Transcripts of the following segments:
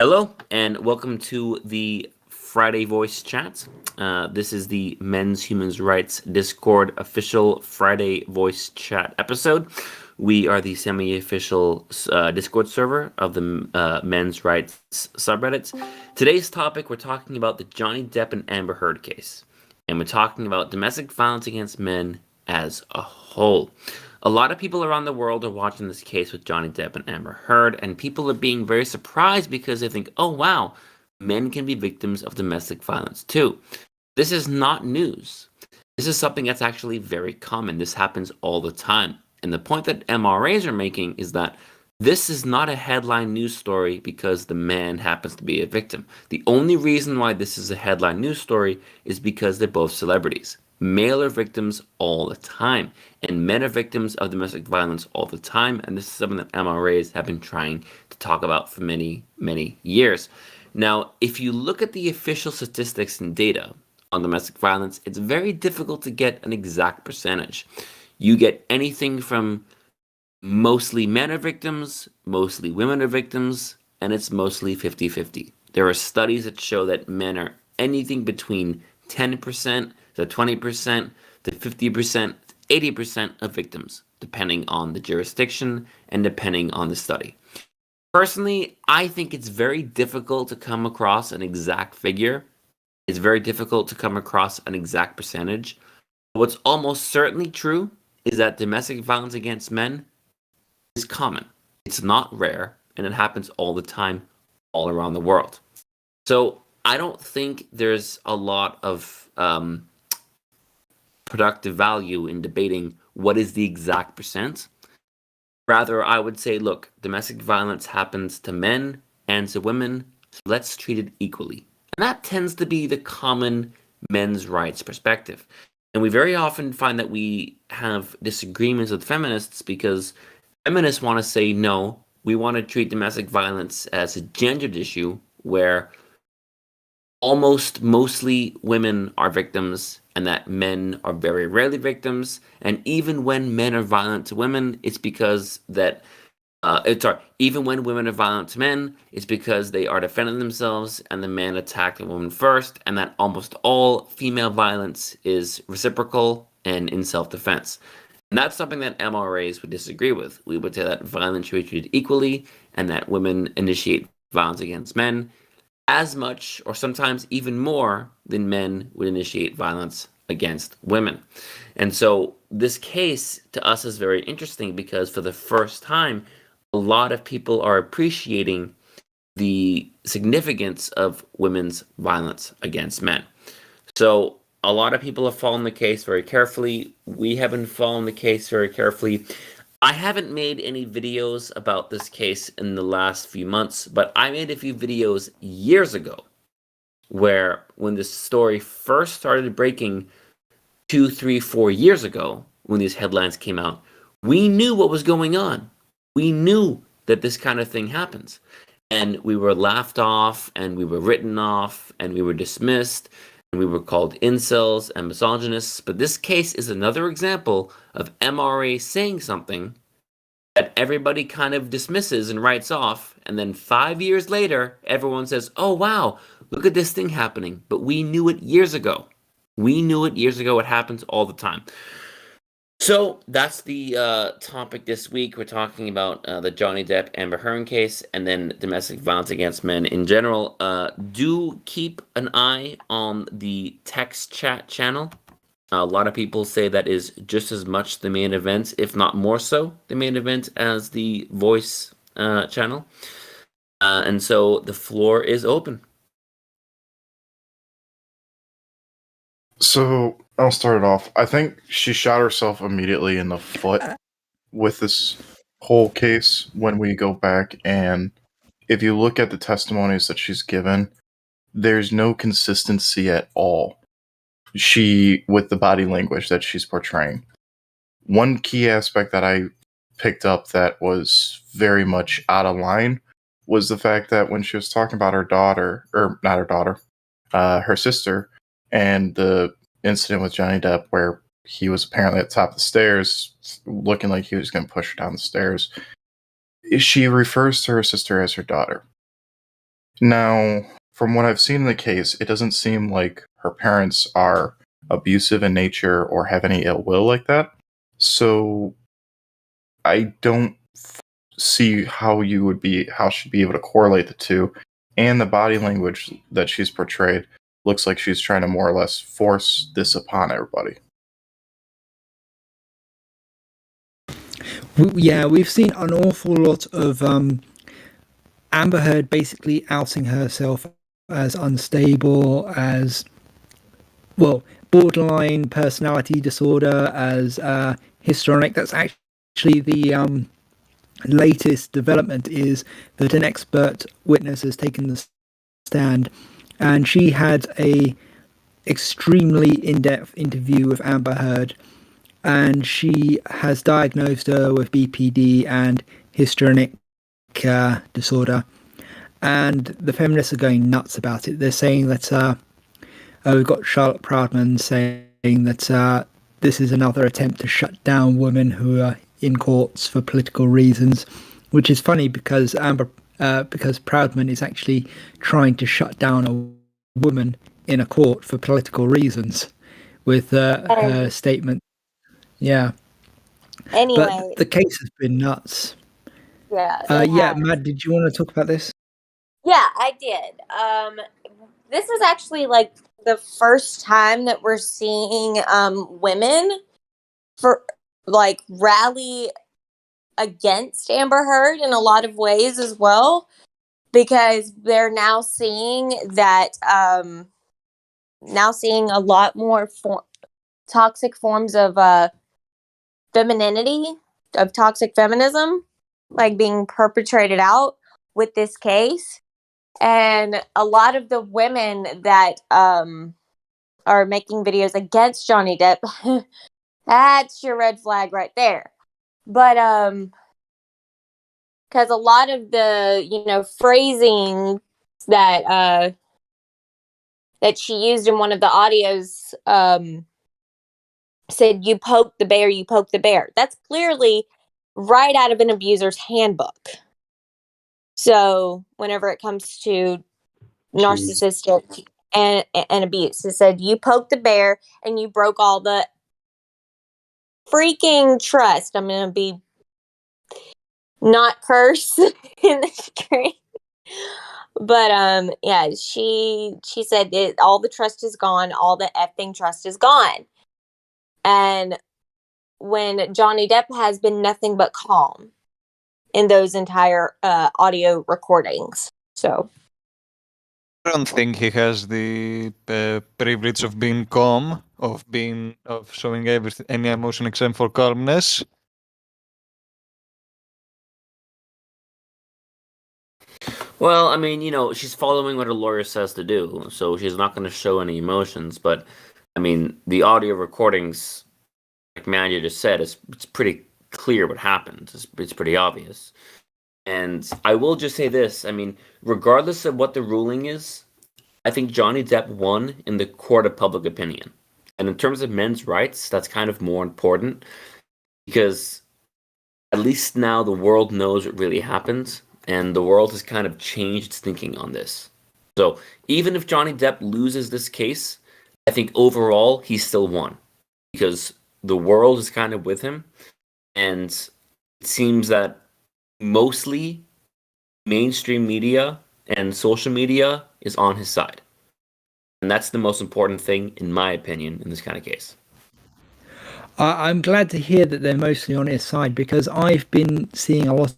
Hello, and welcome to the Friday Voice Chat. This is the Men's Human Rights Discord official Friday Voice Chat episode. We are the semi-official Discord server of the Men's Rights subreddits. Today's topic, we're talking about the Johnny Depp and Amber Heard case, and we're talking about domestic violence against men as a whole. A lot of people around the world are watching this case with Johnny Depp and Amber Heard, and people are being very surprised because they think, oh wow, men can be victims of domestic violence too. This is not news. This is something that's actually very common. This happens all the time. And the point that MRAs are making is that this is not a headline news story because the man happens to be a victim. The only reason why this is a headline news story is because they're both celebrities. Male are victims all the time, and men are victims of domestic violence all the time, and this is something that MRAs have been trying to talk about for many, many years. Now, if you look at the official statistics and data on domestic violence, it's very difficult to get an exact percentage. You get anything from mostly men are victims, mostly women are victims, and it's mostly 50-50. There are studies that show that men are anything between 10% to 20% to 50%, 80% of victims, depending on the jurisdiction and depending on the study. Personally, I think it's very difficult to come across an exact figure. It's very difficult to come across an exact percentage. What's almost certainly true is that domestic violence against men is common. It's not rare, and it happens all the time, all around the world. So I don't think there's a lot of productive value in debating what is the exact percent. Rather, I would say, look, domestic violence happens to men and to women, so let's treat it equally. And that tends to be the common men's rights perspective. And we very often find that we have disagreements with feminists because feminists want to say, no, we want to treat domestic violence as a gendered issue where mostly women are victims and that men are very rarely victims. And even when men are violent to women, it's because that even when women are violent to men, it's because they are defending themselves and the man attacked the woman first, and that almost all female violence is reciprocal and in self-defense. And that's something that MRAs would disagree with. We would say that violence should be treated equally and that women initiate violence against men as much or sometimes even more than men would initiate violence against women. And so this case to us is very interesting because for the first time, a lot of people are appreciating the significance of women's violence against men. So a lot of people have followed the case very carefully. We have been following the case very carefully. I haven't made any videos about this case in the last few months, but I made a few videos years ago where when this story first started breaking 2, 3, 4 years ago, when these headlines came out, we knew what was going on. We knew that this kind of thing happens. And we were laughed off, and we were written off, and we were dismissed, and we were called incels and misogynists. But this case is another example of MRA saying something that everybody kind of dismisses and writes off, and then 5 years later, everyone says, oh wow, look at this thing happening. But we knew it years ago. We knew it years ago. It happens all the time. So that's the topic this week. We're talking about the Johnny Depp Amber Heard case and then domestic violence against men in general. Do keep an eye on the text chat channel. A lot of people say that is just as much the main event, if not more so, the main event as the voice channel. And so the floor is open. So I'll start it off. I think she shot herself immediately in the foot with this whole case when we go back, and if you look at the testimonies that she's given, there's no consistency at all. With the body language that she's portraying. One key aspect that I picked up that was very much out of line was the fact that when she was talking about her daughter, or not her daughter, her sister, and the incident with Johnny Depp where he was apparently at the top of the stairs looking like he was going to push her down the stairs, she refers to her sister as her daughter. Now, from what I've seen in the case, it doesn't seem like her parents are abusive in nature or have any ill will like that. So I don't see how she'd be able to correlate the two, and the body language that she's portrayed looks like she's trying to more or less force this upon everybody. Yeah, we've seen an awful lot of Amber Heard basically outing herself as unstable, as well, borderline personality disorder, as histrionic. That's actually the latest development, is that an expert witness has taken the stand, and she had a extremely in-depth interview with Amber Heard, and she has diagnosed her with BPD and histrionic disorder. And the feminists are going nuts about it. They're saying that we've got Charlotte Proudman saying that this is another attempt to shut down women who are in courts for political reasons, which is funny because because Proudman is actually trying to shut down a woman in a court for political reasons with her statement. Yeah. But Anyway, the case has been nuts. yeah, Yeah, Matt, did you want to talk about this? yeah, I did. This is actually like the first time that we're seeing women for like rally against Amber Heard in a lot of ways as well, because they're now seeing that a lot more toxic forms of femininity, of toxic feminism, like being perpetrated out with this case. And a lot of the women that are making videos against Johnny Depp, that's your red flag right there. But because a lot of the phrasing that that she used in one of the audios said, "You poke the bear, you poke the bear." That's clearly right out of an abuser's handbook. So whenever it comes to narcissistic and abuse, it said, "You poked the bear and you broke all the freaking trust." I'm gonna be not curse in the screen. But yeah, she said all the trust is gone, all the effing trust is gone. And when Johnny Depp has been nothing but calm in those entire audio recordings. So I don't think he has the privilege of being calm, of showing any emotion except for calmness. Well, I mean, she's following what her lawyer says to do, so she's not going to show any emotions. But I mean, the audio recordings, like Mandy just said, it's pretty clear what happened. It's pretty obvious. And I will just say this: I mean, regardless of what the ruling is, I think Johnny Depp won in the court of public opinion. And in terms of men's rights, that's kind of more important because at least now the world knows what really happened, and the world has kind of changed its thinking on this. So even if Johnny Depp loses this case, I think overall he still won because the world is kind of with him, and it seems that mostly mainstream media and social media is on his side. And that's the most important thing, in my opinion, in this kind of case. I'm glad to hear that they're mostly on his side, because I've been seeing a lot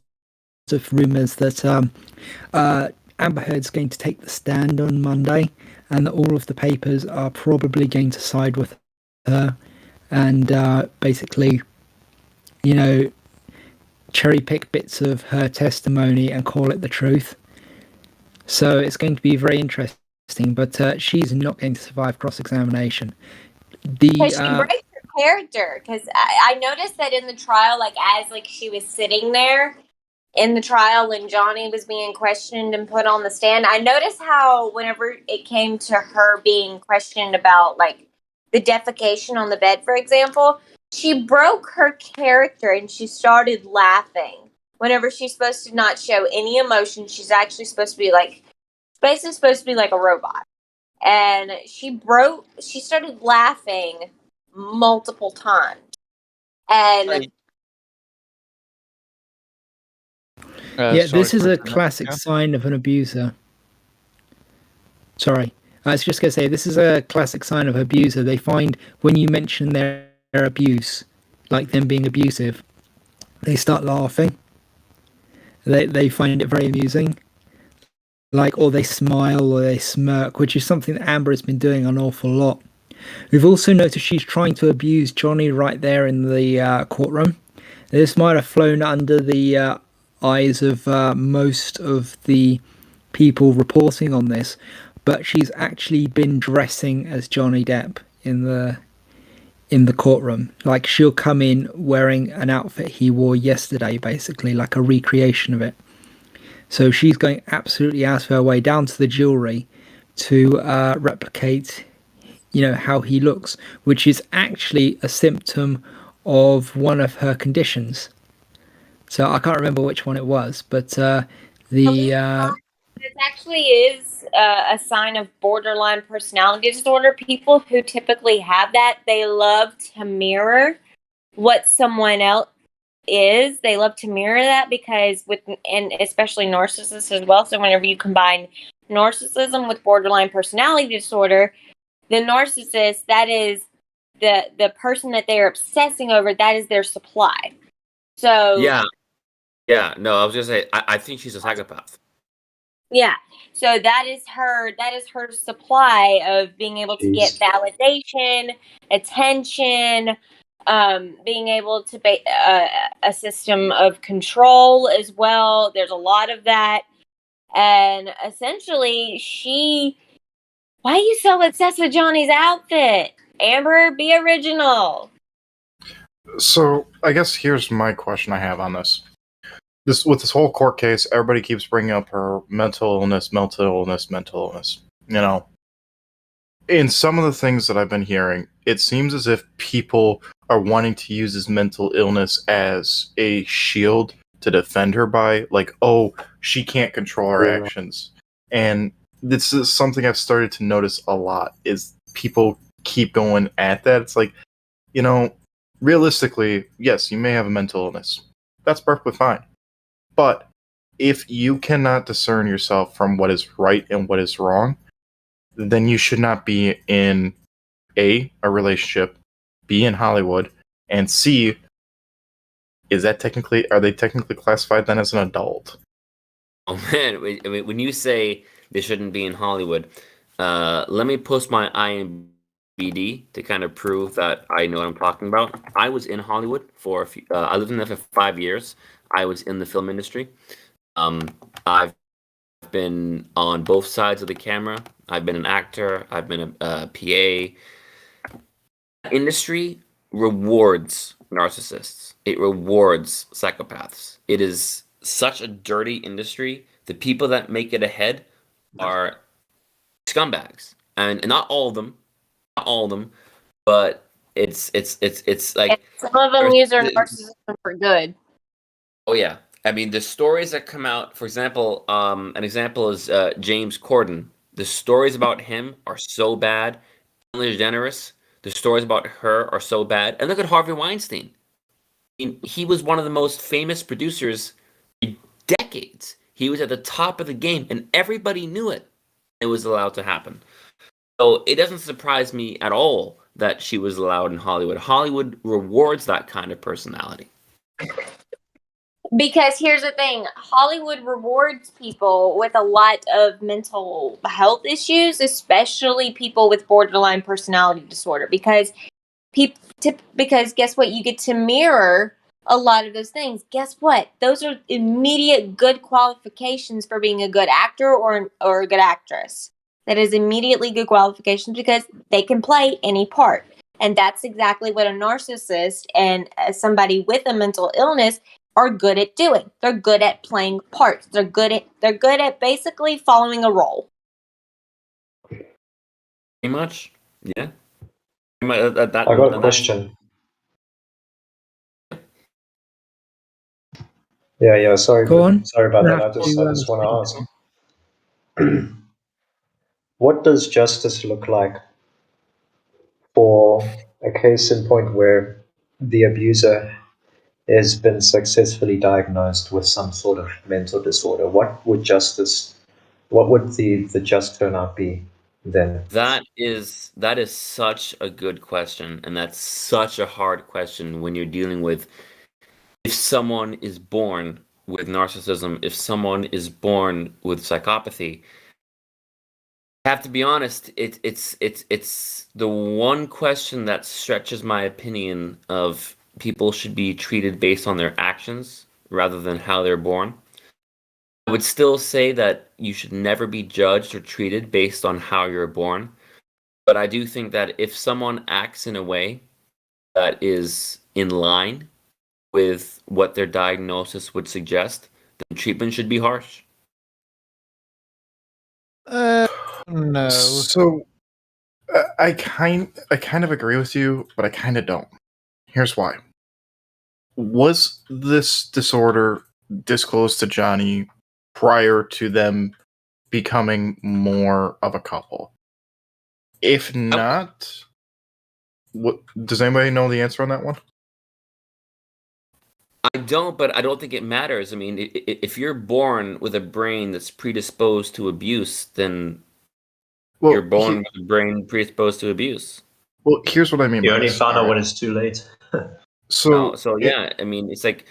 of rumours that Amber Heard's going to take the stand on Monday, and that all of the papers are probably going to side with her and basically, cherry pick bits of her testimony and call it the truth. So it's going to be very interesting, but she's not going to survive cross-examination. because she breaks her character. Because I noticed that in the trial, like as like she was sitting there in the trial and Johnny was being questioned and put on the stand, I noticed how whenever it came to her being questioned about like the defecation on the bed, for example, she broke her character and she started laughing. Whenever she's supposed to not show any emotion, she's actually supposed to be like basically supposed to be like a robot. And she started laughing multiple times. And Yeah, sorry this is for a interrupting classic you. sign of an abuser. Sorry. I was just going to say, this is a classic sign of abuser. They find when you mention their abuse, like them being abusive, they start laughing. They find it very amusing. Like, or they smile or they smirk, which is something that Amber has been doing an awful lot. We've also noticed she's trying to abuse Johnny right there in the courtroom. This might have flown under the eyes of most of the people reporting on this, but she's actually been dressing as Johnny Depp in the courtroom. Like, she'll come in wearing an outfit he wore yesterday, basically like a recreation of it. So she's going absolutely out of her way, down to the jewelry, to replicate, how he looks, which is actually a symptom of one of her conditions. So I can't remember which one it was, but it actually is a sign of borderline personality disorder. People who typically have that, they love to mirror what someone else is. They love to mirror that because and especially narcissists as well. So whenever you combine narcissism with borderline personality disorder, the narcissist, that is the person that they're obsessing over, that is their supply. So Yeah, no, I was gonna say I think she's a psychopath. yeah. So that is her supply of being able to get validation, attention, being able to be a system of control as well. There's a lot of that. And essentially why are you so obsessed with Johnny's outfit? Amber, be original. So I guess here's my question I have on this. With this whole court case, everybody keeps bringing up her mental illness. You know, in some of the things that I've been hearing, it seems as if people are wanting to use his mental illness as a shield to defend her by, like, oh, she can't control her actions. And this is something I've started to notice a lot, is people keep going at that. It's like, realistically, yes, you may have a mental illness. That's perfectly fine. But if you cannot discern yourself from what is right and what is wrong, then you should not be in a relationship, B, in Hollywood, and C, are they technically classified then as an adult? Oh man, I mean, when you say they shouldn't be in Hollywood, let me post my IMDb to kind of prove that I know what I'm talking about. I was in Hollywood for a few, I lived in there for 5 years. I was in the film industry. I've been on both sides of the camera. I've been an actor. I've been a PA. Industry rewards narcissists. It rewards psychopaths. It is such a dirty industry. The people that make it ahead are scumbags, and not all of them, but it's like some of them use their narcissism for good. oh yeah. I mean, the stories that come out, for example, an example is James Corden. The stories about him are so bad. Ellen DeGeneres, the stories about her are so bad. And look at Harvey Weinstein. I mean, he was one of the most famous producers in decades. He was at the top of the game, and everybody knew it. It was allowed to happen. So it doesn't surprise me at all that she was allowed in Hollywood. Hollywood rewards that kind of personality. Because here's the thing, Hollywood rewards people with a lot of mental health issues, especially people with borderline personality disorder. Because guess what? You get to mirror a lot of those things. Guess what? Those are immediate good qualifications for being a good actor or a good actress. That is immediately good qualifications because they can play any part. And that's exactly what a narcissist and somebody with a mental illness are good at doing. They're good at playing parts. They're good at basically following a role. Pretty much, yeah. I got a question. Yeah, sorry, go on. sorry about that. I You just want to ask. what does justice look like for a case in point where the abuser has been successfully diagnosed with some sort of mental disorder? What would the just turnout be then? That is such a good question, and that's such a hard question when you're dealing with if someone is born with narcissism, if someone is born with psychopathy. I have to be honest, it's the one question that stretches my opinion of people should be treated based on their actions rather than how they're born. I would still say that you should never be judged or treated based on how you're born. But I do think that if someone acts in a way that is in line with what their diagnosis would suggest, then treatment should be harsh. No. So I kind of agree with you, but I kind of don't. Here's why. Was this disorder disclosed to Johnny prior to them becoming more of a couple? If not, what does anybody know the answer on that one? I don't, but I don't think it matters. I mean, if you're born with a brain that's predisposed to abuse, then you're born with a brain predisposed to abuse. Well, here's what I mean. You by only this, found out alright? when it's too late. So Yeah, I mean, it's like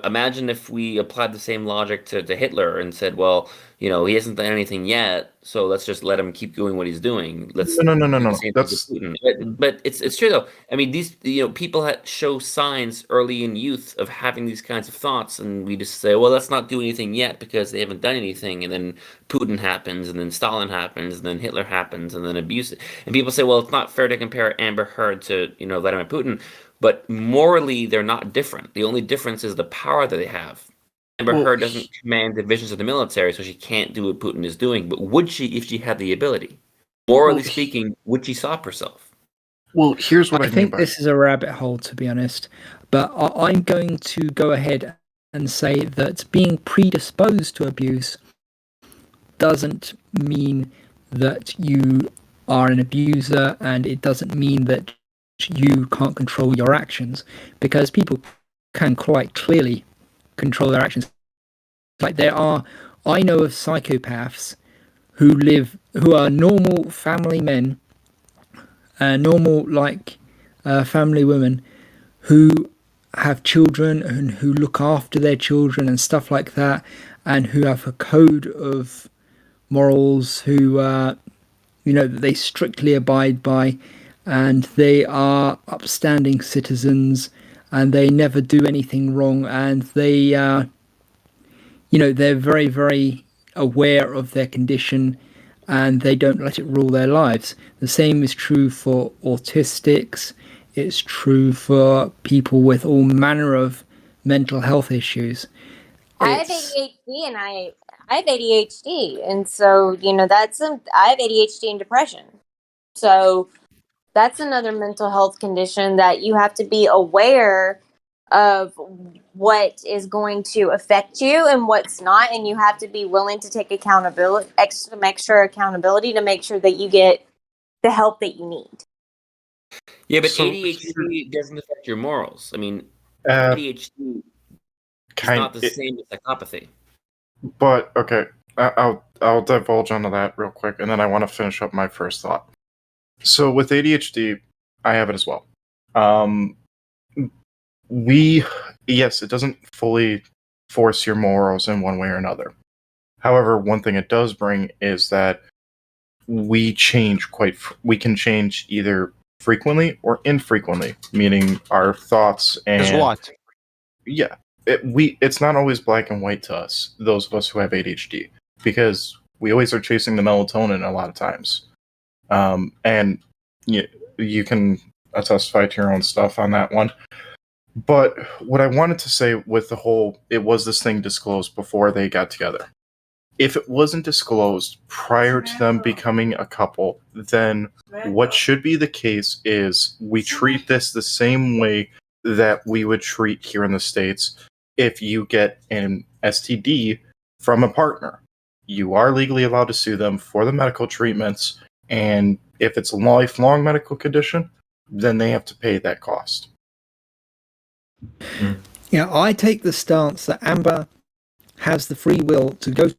imagine if we applied the same logic to Hitler and said, well, he hasn't done anything yet, so let's just let him keep doing what he's doing. Let's no. do the same thing with Putin. But it's true though. I mean, these people show signs early in youth of having these kinds of thoughts, and we just say, well, let's not do anything yet because they haven't done anything, and then Putin happens, and then Stalin happens, and then Hitler happens, and then abuse. And people say, well, it's not fair to compare Amber Heard to Vladimir Putin. But morally, they're not different. The only difference is the power that they have. Amber Heard doesn't command divisions of the military, so she can't do what Putin is doing. But would she if she had the ability? Morally speaking, would she stop herself? Well, here's what I think this is a rabbit hole, to be honest. But I'm going to go ahead and say that being predisposed to abuse doesn't mean that you are an abuser, and it doesn't mean that you can't control your actions, because people can quite clearly control their actions. Like I know of psychopaths who are normal family men, normal family women who have children and who look after their children and stuff like that, and who have a code of morals, who that they strictly abide by, and they are upstanding citizens, and they never do anything wrong, and they they're very, very aware of their condition, and they don't let it rule their lives. The same is true for autistics. It's true for people with all manner of mental health issues. I have ADHD, and I have ADHD, and so I have ADHD and depression. So that's another mental health condition that you have to be aware of what is going to affect you and what's not, and you have to be willing to take accountability, extra accountability, to make sure that you get the help that you need. Yeah, but ADHD doesn't affect your morals. I mean, ADHD is not the same as psychopathy. But okay, I'll divulge onto that real quick, and then I want to finish up my first thought. So with ADHD, I have it as well. Yes, it doesn't fully force your morals in one way or another. However, one thing it does bring is that we can change either frequently or infrequently, meaning our thoughts and Is what? Yeah, it's not always black and white to us, those of us who have ADHD, because we always are chasing the melatonin a lot of times. And you can testify to your own stuff on that one. But what I wanted to say with the whole, it was this thing disclosed before they got together. If it wasn't disclosed prior to them becoming a couple, then what should be the case is we treat this the same way that we would treat here in the States if you get an STD from a partner. you are legally allowed to sue them for the medical treatments, and if it's a lifelong medical condition, then they have to pay that cost. Yeah, I take the stance that Amber has the free will to go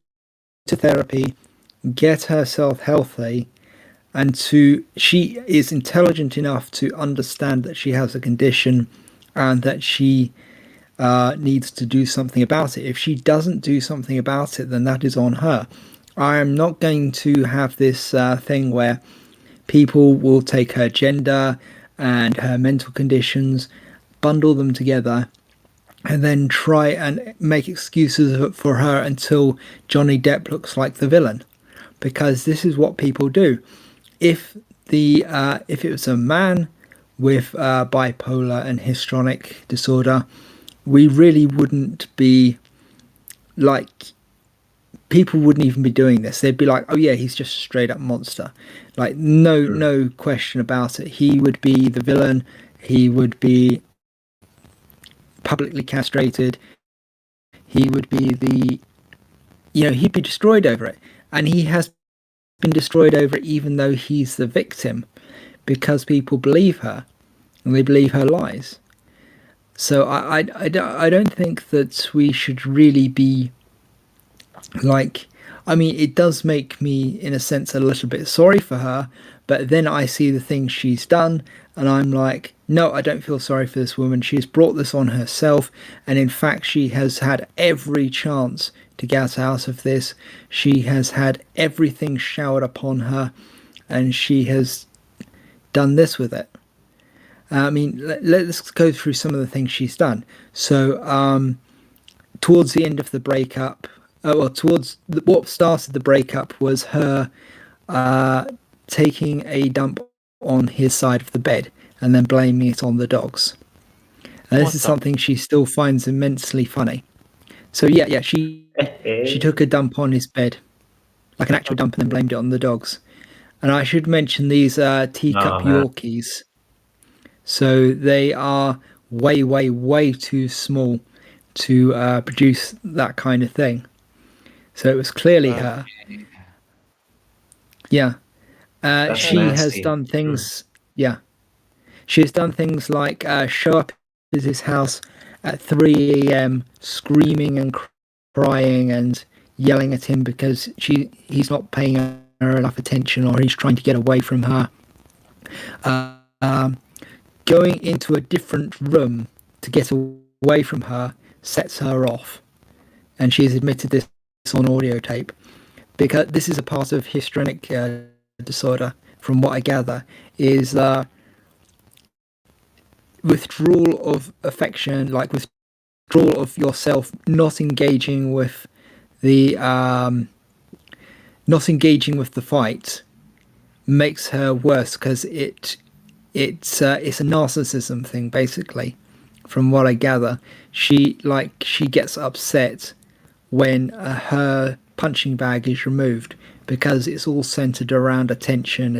to therapy, get herself healthy, and she is intelligent enough to understand that she has a condition and that she needs to do something about it. If she doesn't do something about it, then that is on her. I am not going to have this thing where people will take her gender and her mental conditions, bundle them together, and then try and make excuses for her until Johnny Depp looks like the villain, because this is what people do. If it was a man with bipolar and histrionic disorder, we really wouldn't be like, people wouldn't even be doing this. They'd be like, oh yeah, he's just a straight up monster. Like, no question about it. He would be the villain. He would be publicly castrated. He would be he'd be destroyed over it. And he has been destroyed over it, even though he's the victim, because people believe her and they believe her lies. So I don't think that we should really be like, I mean, it does make me, in a sense, a little bit sorry for her, but then I see the things she's done, and I'm like, no, I don't feel sorry for this woman. She's brought this on herself, and in fact, she has had every chance to get out of this. She has had everything showered upon her, and she has done this with it. I mean, let's go through some of the things she's done. So, towards the end of the breakup, what started the breakup was her taking a dump on his side of the bed and then blaming it on the dogs. And this is something she still finds immensely funny. So yeah, she took a dump on his bed, like an actual dump, and then blamed it on the dogs. And I should mention these teacup Yorkies. So they are way, way, way too small to produce that kind of thing. So it was clearly her. Yeah. She has done things. Yeah. She has done things like show up at his house at 3 a.m. screaming and crying and yelling at him because he's not paying her enough attention, or he's trying to get away from her. Going into a different room to get away from her sets her off. And she's admitted this on audio tape, because this is a part of histrionic disorder, from what I gather, is withdrawal of affection, like withdrawal of yourself, not engaging with the fight, makes her worse, because it's a narcissism thing, basically. From what I gather, she gets upset when her punching bag is removed, because it's all centered around attention.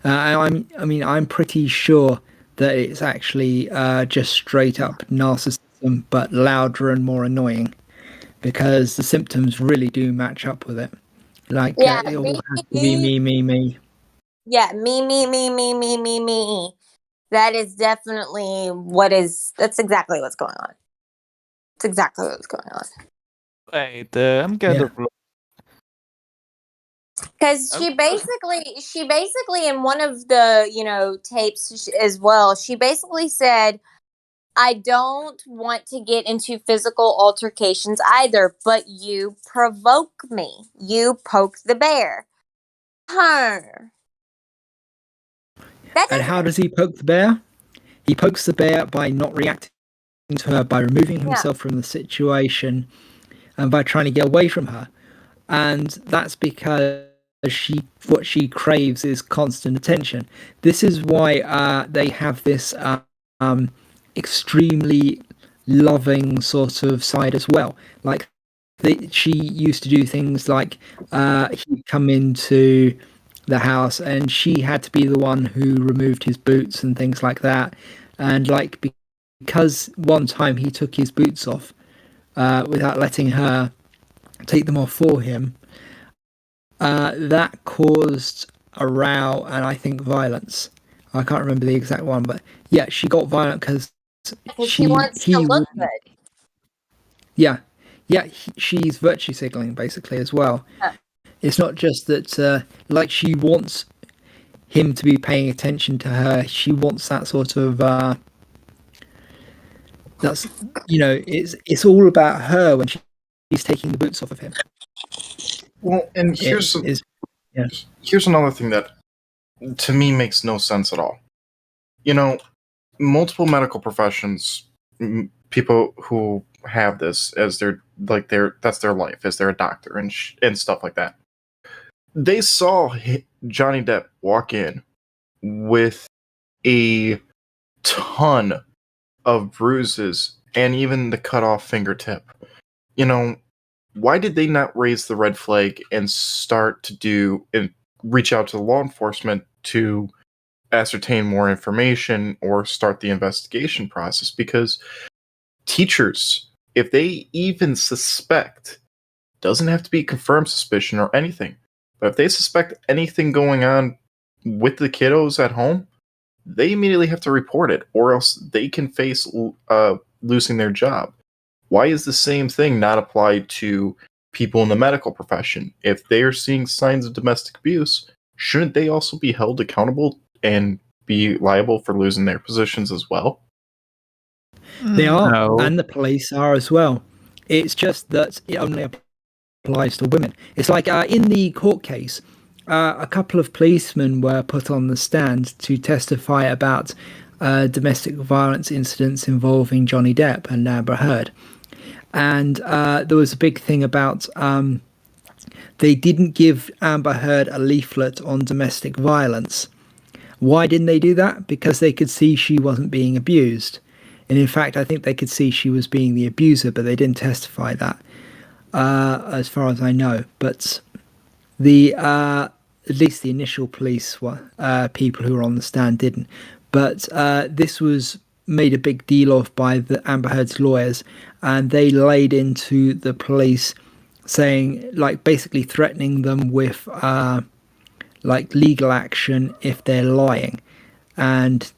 I'm pretty sure that it's actually just straight up narcissism, but louder and more annoying, because the symptoms really do match up with it. Like, it all has to be me. Yeah, me. That is definitely that's exactly what's going on. It's exactly what's going on. Wait, I'm kind of... Because she basically in one of the tapes as well, she basically said, I don't want to get into physical altercations either, but you provoke me. You poke the bear. Her. And how does he poke the bear? He pokes the bear by not reacting to her, by removing himself from the situation, and by trying to get away from her. And that's because what she craves is constant attention. This is why they have this extremely loving sort of side as well. Like, she used to do things like he'd come into the house and she had to be the one who removed his boots and things like that. And like, because one time he took his boots off without letting her take them off for him. That caused a row and I think violence. I can't remember the exact one, but yeah, she got violent because He wants to look good. Yeah, she's virtue signaling basically as well. Huh. It's not just that like she wants him to be paying attention to her. She wants that sort of that's it's all about her when she's taking the boots off of him. Well, and here's another thing that to me makes no sense at all. Multiple medical professions, people who have this as that's their life, as they're a doctor and stuff like that. They saw Johnny Depp walk in with a ton of bruises and even the cut off fingertip. Why did they not raise the red flag and start to do and reach out to law enforcement to ascertain more information or start the investigation process? Because teachers, if they even suspect, doesn't have to be confirmed suspicion or anything, but if they suspect anything going on with the kiddos at home, they immediately have to report it, or else they can face losing their job. Why is the same thing not applied to people in the medical profession? If they are seeing signs of domestic abuse, shouldn't they also be held accountable and be liable for losing their positions as well? They are, No. and the police are as well. It's just that it only applies to women. It's like in the court case, a couple of policemen were put on the stand to testify about domestic violence incidents involving Johnny Depp and Amber Heard. And there was a big thing about they didn't give Amber Heard a leaflet on domestic violence. Why didn't they do that? Because they could see she wasn't being abused. And in fact, I think they could see she was being the abuser, but they didn't testify that, as far as I know. But at least the initial police people who were on the stand didn't. But this was made a big deal of by the Amber Heard's lawyers, and they laid into the police saying, like, basically threatening them with like legal action if they're lying. And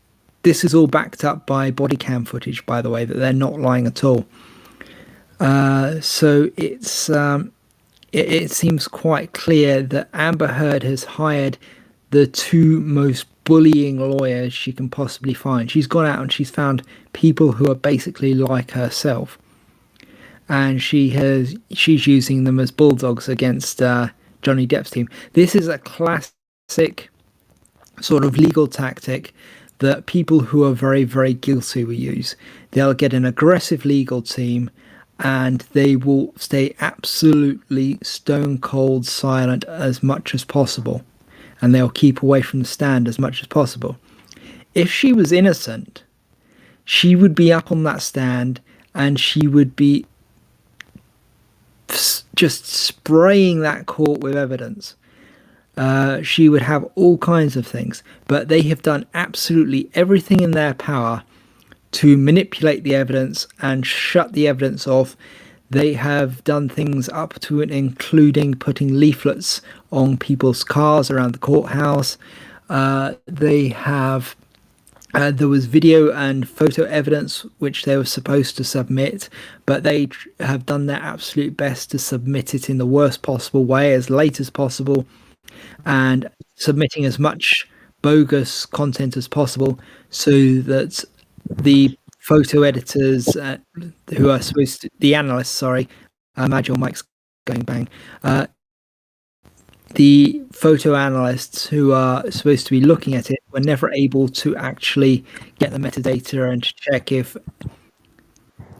this is all backed up by body cam footage, by the way, that they're not lying at all. So it's it seems quite clear that Amber Heard has hired the two most bullying lawyers she can possibly find. She's gone out and she's found people who are basically like herself, and she's using them as bulldogs against Johnny Depp's team. This is a classic sort of legal tactic that people who are very, very guilty will use. They'll get an aggressive legal team and they will stay absolutely stone cold silent as much as possible, and they'll keep away from the stand as much as possible. If she was innocent, she would be up on that stand and she would be just spraying that court with evidence. She would have all kinds of things, but they have done absolutely everything in their power to manipulate the evidence and shut the evidence off. They have done things up to and including putting leaflets on people's cars around the courthouse. They have there was video and photo evidence which they were supposed to submit, but they have done their absolute best to submit it in the worst possible way, as late as possible, and submitting as much bogus content as possible so that the photo editors who are supposed to, the analysts, sorry, imagine your mic's going bang, the photo analysts who are supposed to be looking at it were never able to actually get the metadata and to check if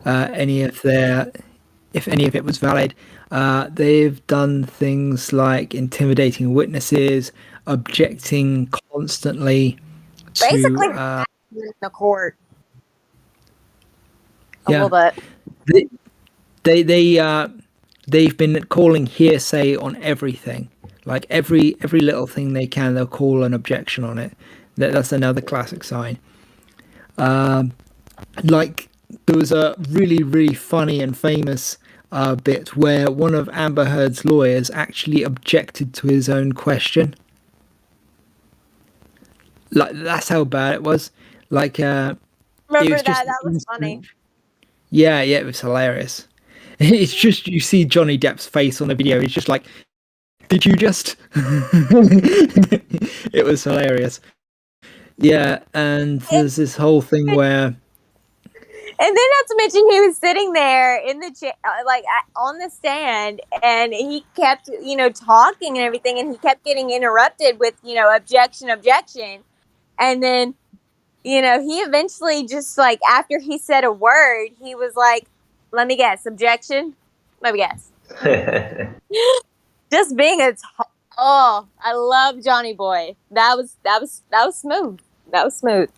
any of it was valid. They've done things like intimidating witnesses, objecting constantly to Basically, in the court. A yeah. little bit. They've been calling hearsay on everything. Like every little thing they can, they'll call an objection on it. That's another classic sign. Like there was a really, really funny and famous bit where one of Amber Heard's lawyers actually objected to his own question. Like, that's how bad it was. Like, it Remember was just that? That was funny. instant. Yeah, it was hilarious. It's just, you see Johnny Depp's face on the video. He's just like, "Did you just?" It was hilarious. Yeah, and there's this whole thing where, And then, not to mention, he was sitting there in the chair, on the stand, and he kept, talking and everything, and he kept getting interrupted with, objection, objection. And then, he eventually just, like, after he said a word, he was like, "Let me guess, objection? Let me guess." Just being oh, I love Johnny Boy. That was smooth. That was smooth.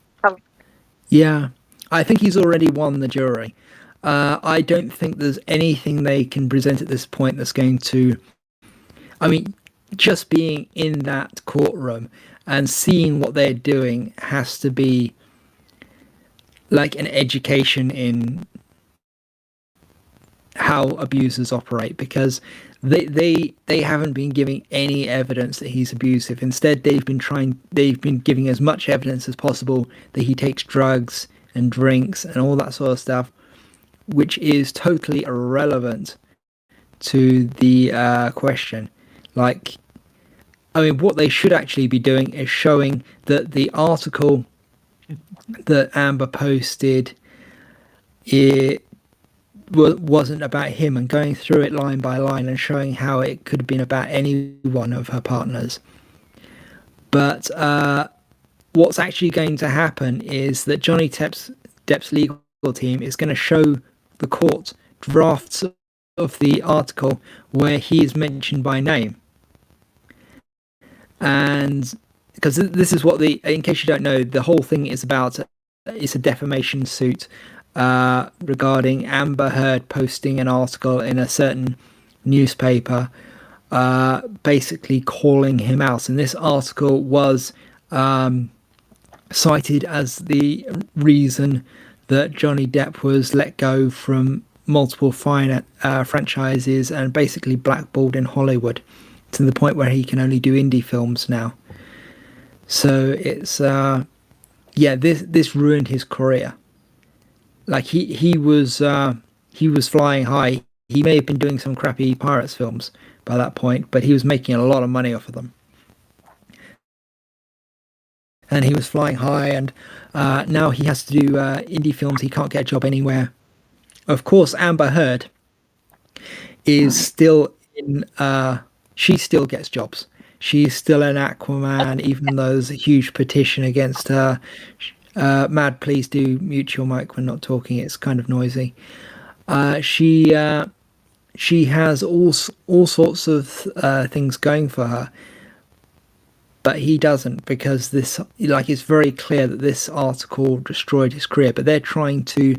yeah, I think he's already won the jury. I don't think there's anything they can present at this point that's going to. I mean, just being in that courtroom and seeing what they're doing has to be like an education in how abusers operate, because they haven't been giving any evidence that he's abusive. Instead, they've been giving as much evidence as possible that he takes drugs and drinks and all that sort of stuff, which is totally irrelevant to the question. Like, I mean, what they should actually be doing is showing that the article that Amber posted, it wasn't about him, and going through it line by line and showing how it could have been about any one of her partners. But what's actually going to happen is that Johnny Depp's legal team is going to show the court drafts of the article where he is mentioned by name. And because this is what in case you don't know, the whole thing is about, it's a defamation suit regarding Amber Heard posting an article in a certain newspaper, basically calling him out. And this article was cited as the reason that Johnny Depp was let go from multiple franchises and basically blackballed in Hollywood, to the point where he can only do indie films now. So it's this ruined his career. Like, he was flying high. He may have been doing some crappy Pirates films by that point, but he was making a lot of money off of them. And he was flying high, and now he has to do indie films. He can't get a job anywhere. Of course, Amber Heard is still in. She still gets jobs. She's still an Aquaman, even though there's a huge petition against her. Mad, please do mute your mic when not talking. It's kind of noisy. She has all sorts of things going for her, but he doesn't, because this, like, it's very clear that this article destroyed his career. But they're trying to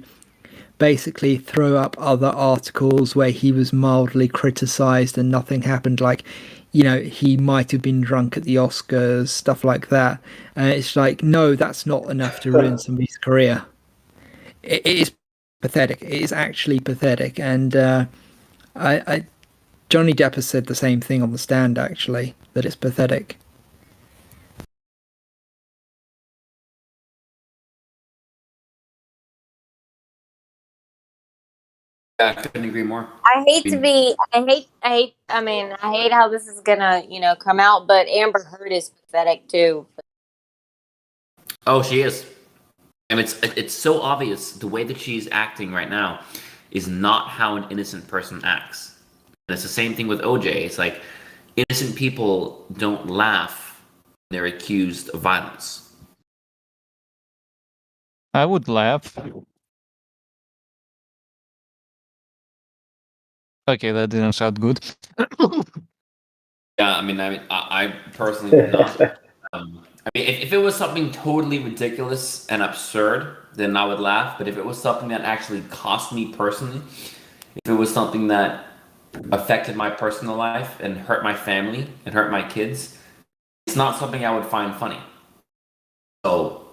basically throw up other articles where he was mildly criticized and nothing happened, like, he might have been drunk at the Oscars, stuff like that. And it's like, no, that's not enough to ruin somebody's career. It is pathetic. It is actually pathetic. And Johnny Depp has said the same thing on the stand, actually, that it's pathetic. I couldn't agree more. I hate how this is gonna, come out, but Amber Heard is pathetic too. Oh, she is. And it's so obvious. The way that she's acting right now is not how an innocent person acts. And it's the same thing with OJ. It's like, innocent people don't laugh when they're accused of violence. I would laugh. Okay, that didn't sound good. Yeah, I personally would not. If it was something totally ridiculous and absurd, then I would laugh. But if it was something that actually cost me personally, if it was something that affected my personal life and hurt my family and hurt my kids, it's not something I would find funny. So,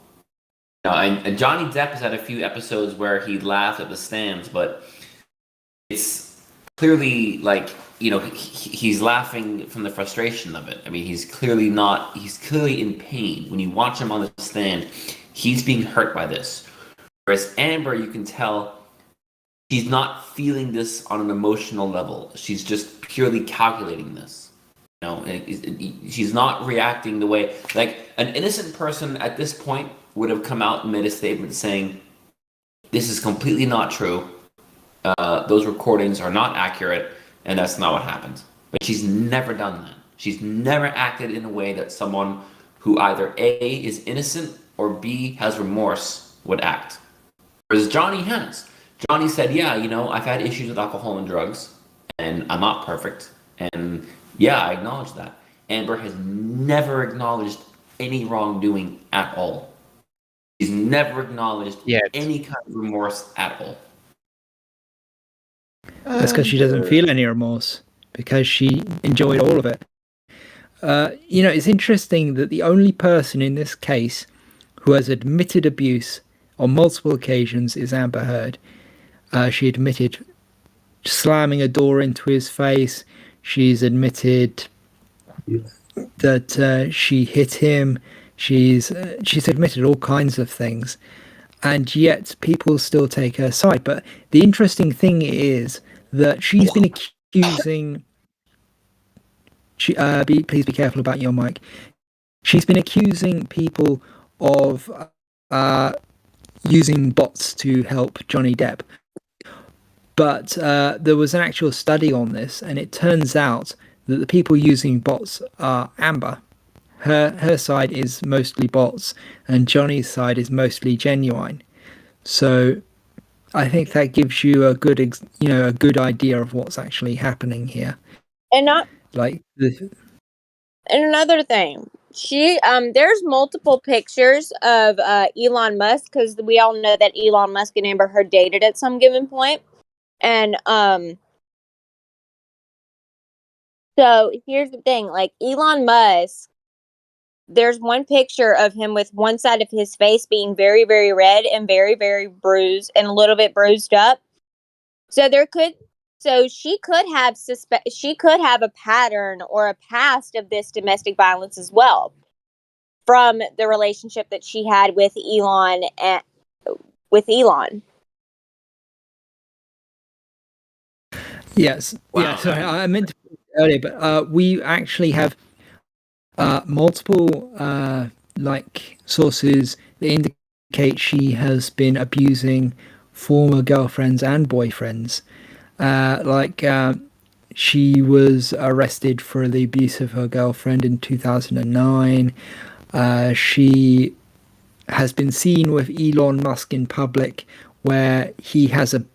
and Johnny Depp has had a few episodes where he laughed at the stands, but it's clearly like he's laughing from the frustration of it. I mean, he's clearly in pain. When you watch him on the stand, he's being hurt by this. Whereas Amber, you can tell she's not feeling this on an emotional level. She's just purely calculating this. She's not reacting the way like an innocent person at this point would have come out and made a statement saying, "This is completely not true. Those recordings are not accurate, and that's not what happened." But she's never done that. She's never acted in a way that someone who either A is innocent or B has remorse would act. Whereas Johnny has. Johnny said, "Yeah, I've had issues with alcohol and drugs, and I'm not perfect, and yeah, I acknowledge that." Amber has never acknowledged any wrongdoing at all. She's never acknowledged any kind of remorse at all. That's because she doesn't feel any remorse, because she enjoyed all of it. It's interesting that the only person in this case who has admitted abuse on multiple occasions is Amber Heard. She admitted slamming a door into his face. She's admitted that she hit him. She's admitted all kinds of things, and yet people still take her side. But the interesting thing is that she's been accusing. Please be careful about your mic. She's been accusing people of using bots to help Johnny Depp. But there was an actual study on this, and it turns out that the people using bots are Amber. Her side is mostly bots, and Johnny's side is mostly genuine. So I think that gives you a good idea of what's actually happening here. And not like and another thing, there's multiple pictures of Elon Musk, because we all know that Elon Musk and Amber Heard dated at some given point. And so here's the thing, like Elon Musk, there's one picture of him with one side of his face being very, very red and very, very bruised and a little bit bruised up. So she could have a pattern or a past of this domestic violence as well, from the relationship that she had with Elon. Yes. Wow. Yeah. Sorry, I meant to put it earlier, but we actually have multiple sources that indicate she has been abusing former girlfriends and boyfriends. She was arrested for the abuse of her girlfriend in 2009. She has been seen with Elon Musk in public, where he has a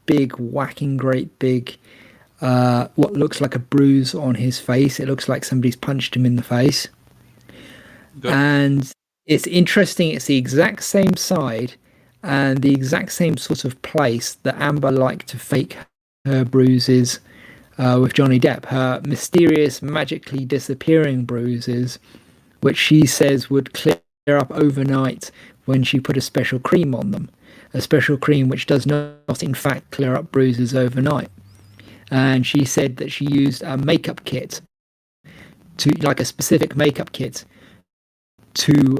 great big what looks like a bruise on his face. It looks like somebody's punched him in the face. Good. And it's interesting, it's the exact same side and the exact same sort of place that Amber liked to fake her bruises with Johnny Depp. Her mysterious, magically disappearing bruises, which she says would clear up overnight when she put a special cream on them. A special cream which does not, in fact, clear up bruises overnight. And she said that she used a makeup kit, a specific makeup kit, to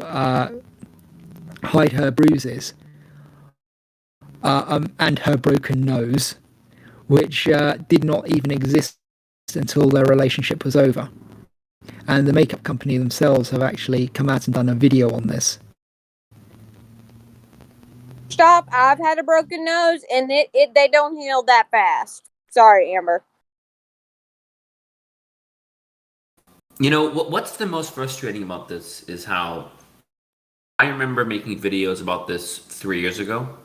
hide her bruises and her broken nose, which did not even exist until their relationship was over. And the makeup company themselves have actually come out and done a video on this. Stop! I've had a broken nose, and they don't heal that fast. Sorry, Amber. What's the most frustrating about this is how I remember making videos about this 3 years ago,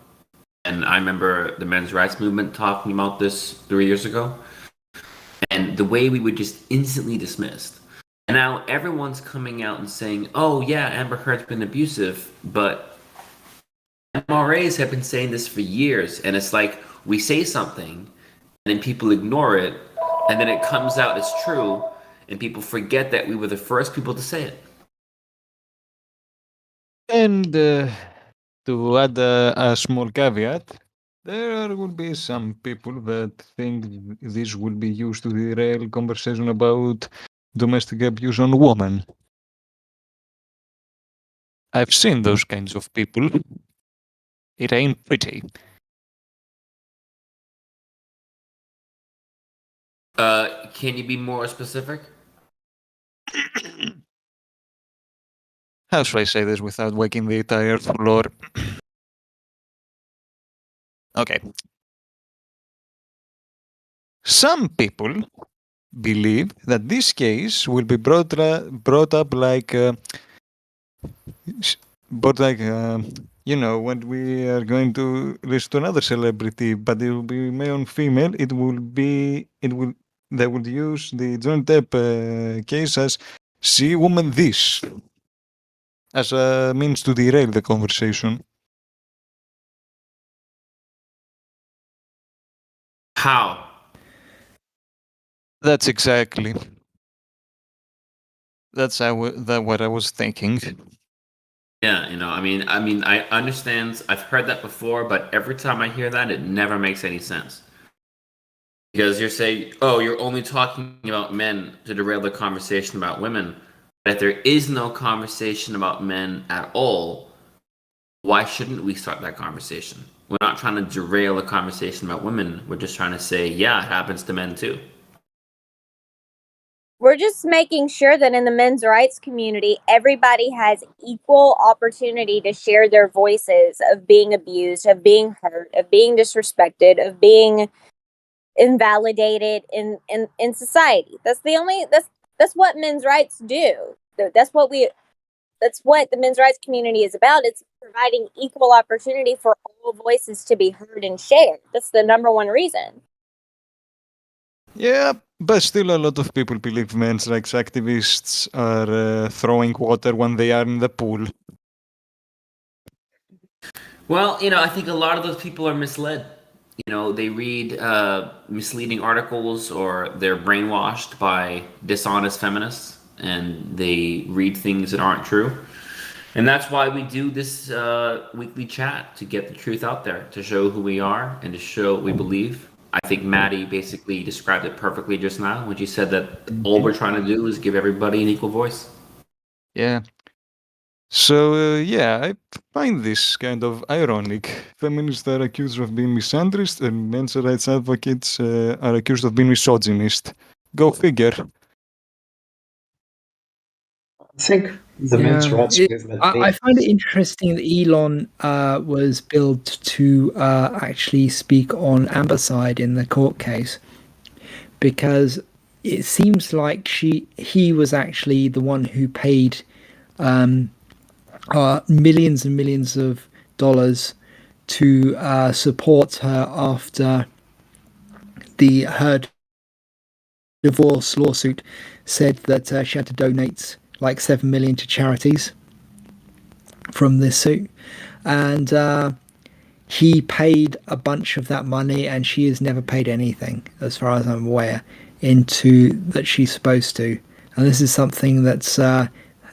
and I remember the men's rights movement talking about this 3 years ago, and the way we were just instantly dismissed. And now everyone's coming out and saying, "Oh yeah, Amber Heard's been abusive," but MRAs have been saying this for years, and it's like we say something, and then people ignore it, and then it comes out as true, and people forget that we were the first people to say it. And to add a small caveat, There will be some people that think this will be used to derail conversation about domestic abuse on women. I've seen those kinds of people. It ain't pretty. Can you be more specific? How should I say this without waking the entire floor? Okay. Some people believe that this case will be brought up like when we are going to listen to another celebrity, but it will be male and female. They would use the John Depp case as "see woman this" as a means to derail the conversation. How? That's exactly. That's what I was thinking. Yeah, I understand. I've heard that before, but every time I hear that, it never makes any sense. Because you're saying, oh, you're only talking about men to derail the conversation about women. But if there is no conversation about men at all, why shouldn't we start that conversation? We're not trying to derail a conversation about women. We're just trying to say, yeah, it happens to men too. We're just making sure that in the men's rights community, everybody has equal opportunity to share their voices of being abused, of being hurt, of being disrespected, of being invalidated in society. That's what men's rights do. That's what the men's rights community is about. It's providing equal opportunity for all voices to be heard and shared. That's the number one reason. Yeah, but still a lot of people believe men's rights activists are throwing water when they are in the pool. Well, I think a lot of those people are misled. They read misleading articles or they're brainwashed by dishonest feminists and they read things that aren't true. And that's why we do this weekly chat to get the truth out there, to show who we are and to show what we believe. I think Maddie basically described it perfectly just now when she said that all we're trying to do is give everybody an equal voice. Yeah. So, I find this kind of ironic. Feminists are accused of being misandrist, and men's rights advocates are accused of being misogynist. Go figure. I think the men's rights movement. I find it interesting that Elon was billed to actually speak on Amber's side in the court case, because it seems like he was actually the one who paid millions and millions of dollars to support her after her divorce lawsuit said that she had to donate like 7 million to charities from this suit, and he paid a bunch of that money, and she has never paid anything, as far as I'm aware, into that she's supposed to. And this is something that's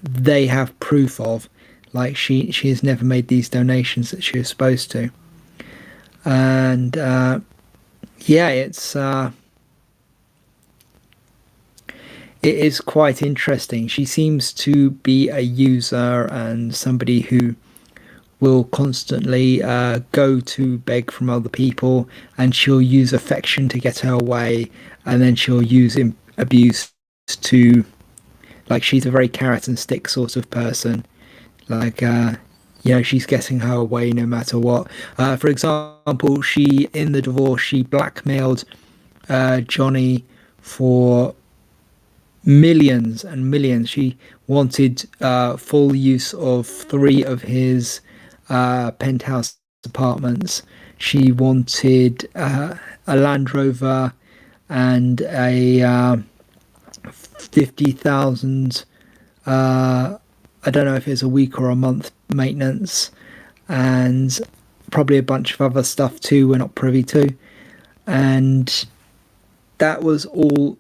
they have proof of. Like she has never made these donations that she was supposed to. And it is quite interesting. She seems to be a user and somebody who will constantly go to beg from other people, and she'll use affection to get her way, and then she'll use abuse to, like, she's a very carrot and stick sort of person. Like, she's getting her way no matter what. For example, in the divorce, she blackmailed Johnny for millions and millions. She wanted full use of 3 of his penthouse apartments. She wanted a Land Rover and a 50,000 I don't know if it's a week or a month maintenance, and probably a bunch of other stuff too we're not privy to. And that was all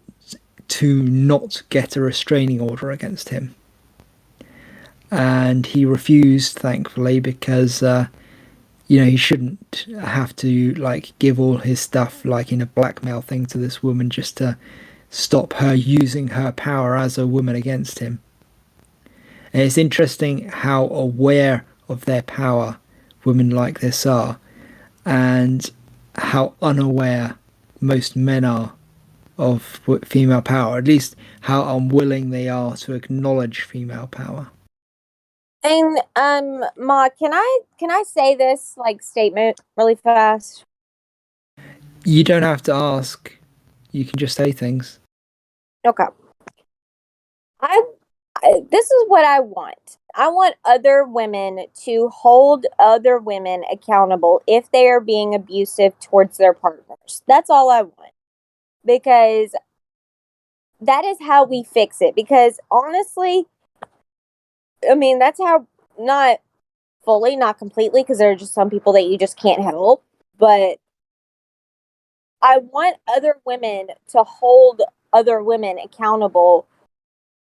to not get a restraining order against him. And he refused, thankfully, because he shouldn't have to like give all his stuff like in a blackmail thing to this woman just to stop her using her power as a woman against him. And it's interesting how aware of their power women like this are, and how unaware most men are of female power, at least how unwilling they are to acknowledge female power. And Ma, can I say this like statement really fast? You don't have to ask. You can just say things. Okay. This is what I want. I want other women to hold other women accountable if they are being abusive towards their partners. That's all I want. Because that is how we fix it. Because honestly, I mean, that's how, not fully, not completely, because there are just some people that you just can't help. But I want other women to hold other women accountable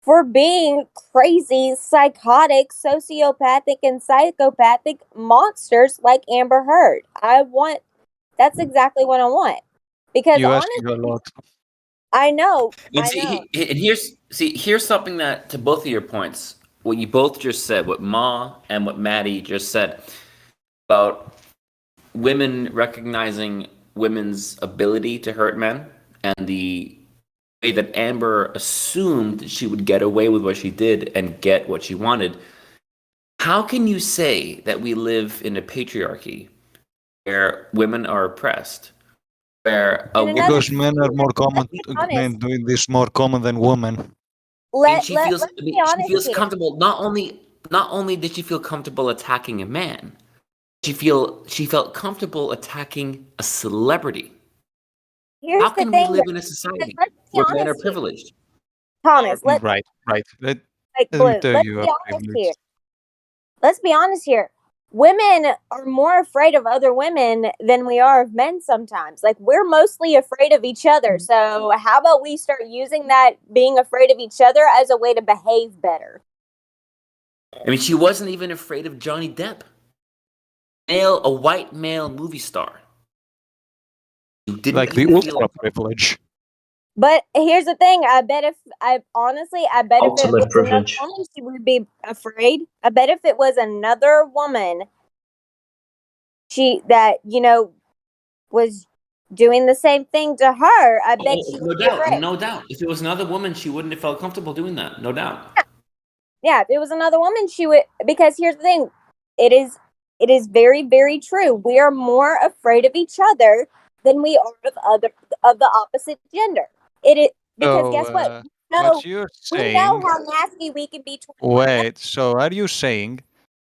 for being crazy, psychotic, sociopathic, and psychopathic monsters like Amber Heard. That's exactly what I want. Because You honestly, asking a lot. I know. And here's something that, to both of your points, what you both just said, what Ma and what Maddie just said about women recognizing women's ability to hurt men, and the way that Amber assumed that she would get away with what she did and get what she wanted. How can you say that we live in a patriarchy where women are oppressed, where a And woman, another Because men are more common, be honest. men doing this more common than women. Let's be she honest feels here. comfortable. Not only did she feel comfortable attacking a man, she felt comfortable attacking a celebrity. Here's How the can we thing. live in a society Let's be where men are honest here. privileged? Thomas, let Right. Let like me Blue. tell Let's you be a honest privilege. here. Let's be honest here. Women are more afraid of other women than we are of men sometimes. Like, we're mostly afraid of each other. So how about we start using that being afraid of each other as a way to behave better? I mean, she wasn't even afraid of Johnny Depp, a white male movie star. You didn't Like the even feel ultra privilege. But here's the thing. I bet if it Ultimate was another privilege. woman, she would be afraid. I bet if it was another woman, was doing the same thing to her, I bet she no would be doubt, afraid. no doubt. If it was another woman, she wouldn't have felt comfortable doing that. No doubt. Yeah, if it was another woman, she would. Because here's the thing, it is very, very true. We are more afraid of each other than we are of the opposite gender. It is because guess what? So, what you're We know saying, how nasty we can be towards one another. wait, so are you saying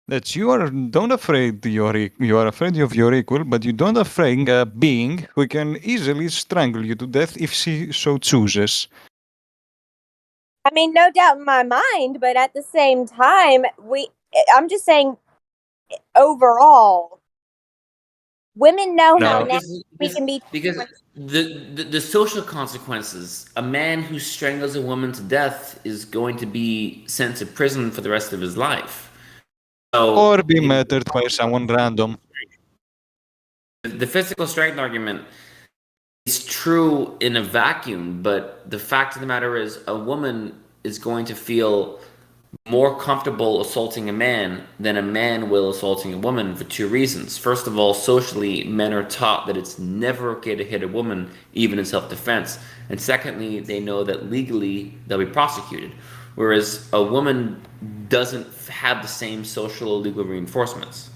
that you are don't afraid you are afraid of your equal, but you don't afraid a being who can easily strangle you to death if she so chooses? I mean, no doubt in my mind, but at the same time, I'm just saying overall, women know how No. nasty we can be. Because the social consequences, a man who strangles a woman to death is going to be sent to prison for the rest of his life. So Or be murdered by someone random. the physical strength argument is true in a vacuum, but the fact of the matter is a woman is going to feel more comfortable assaulting a man than a man will assaulting a woman for two reasons. First of all, socially, men are taught that it's never okay to hit a woman, even in self-defense. And secondly, they know that legally they'll be prosecuted. Whereas a woman doesn't have the same social or legal reinforcements.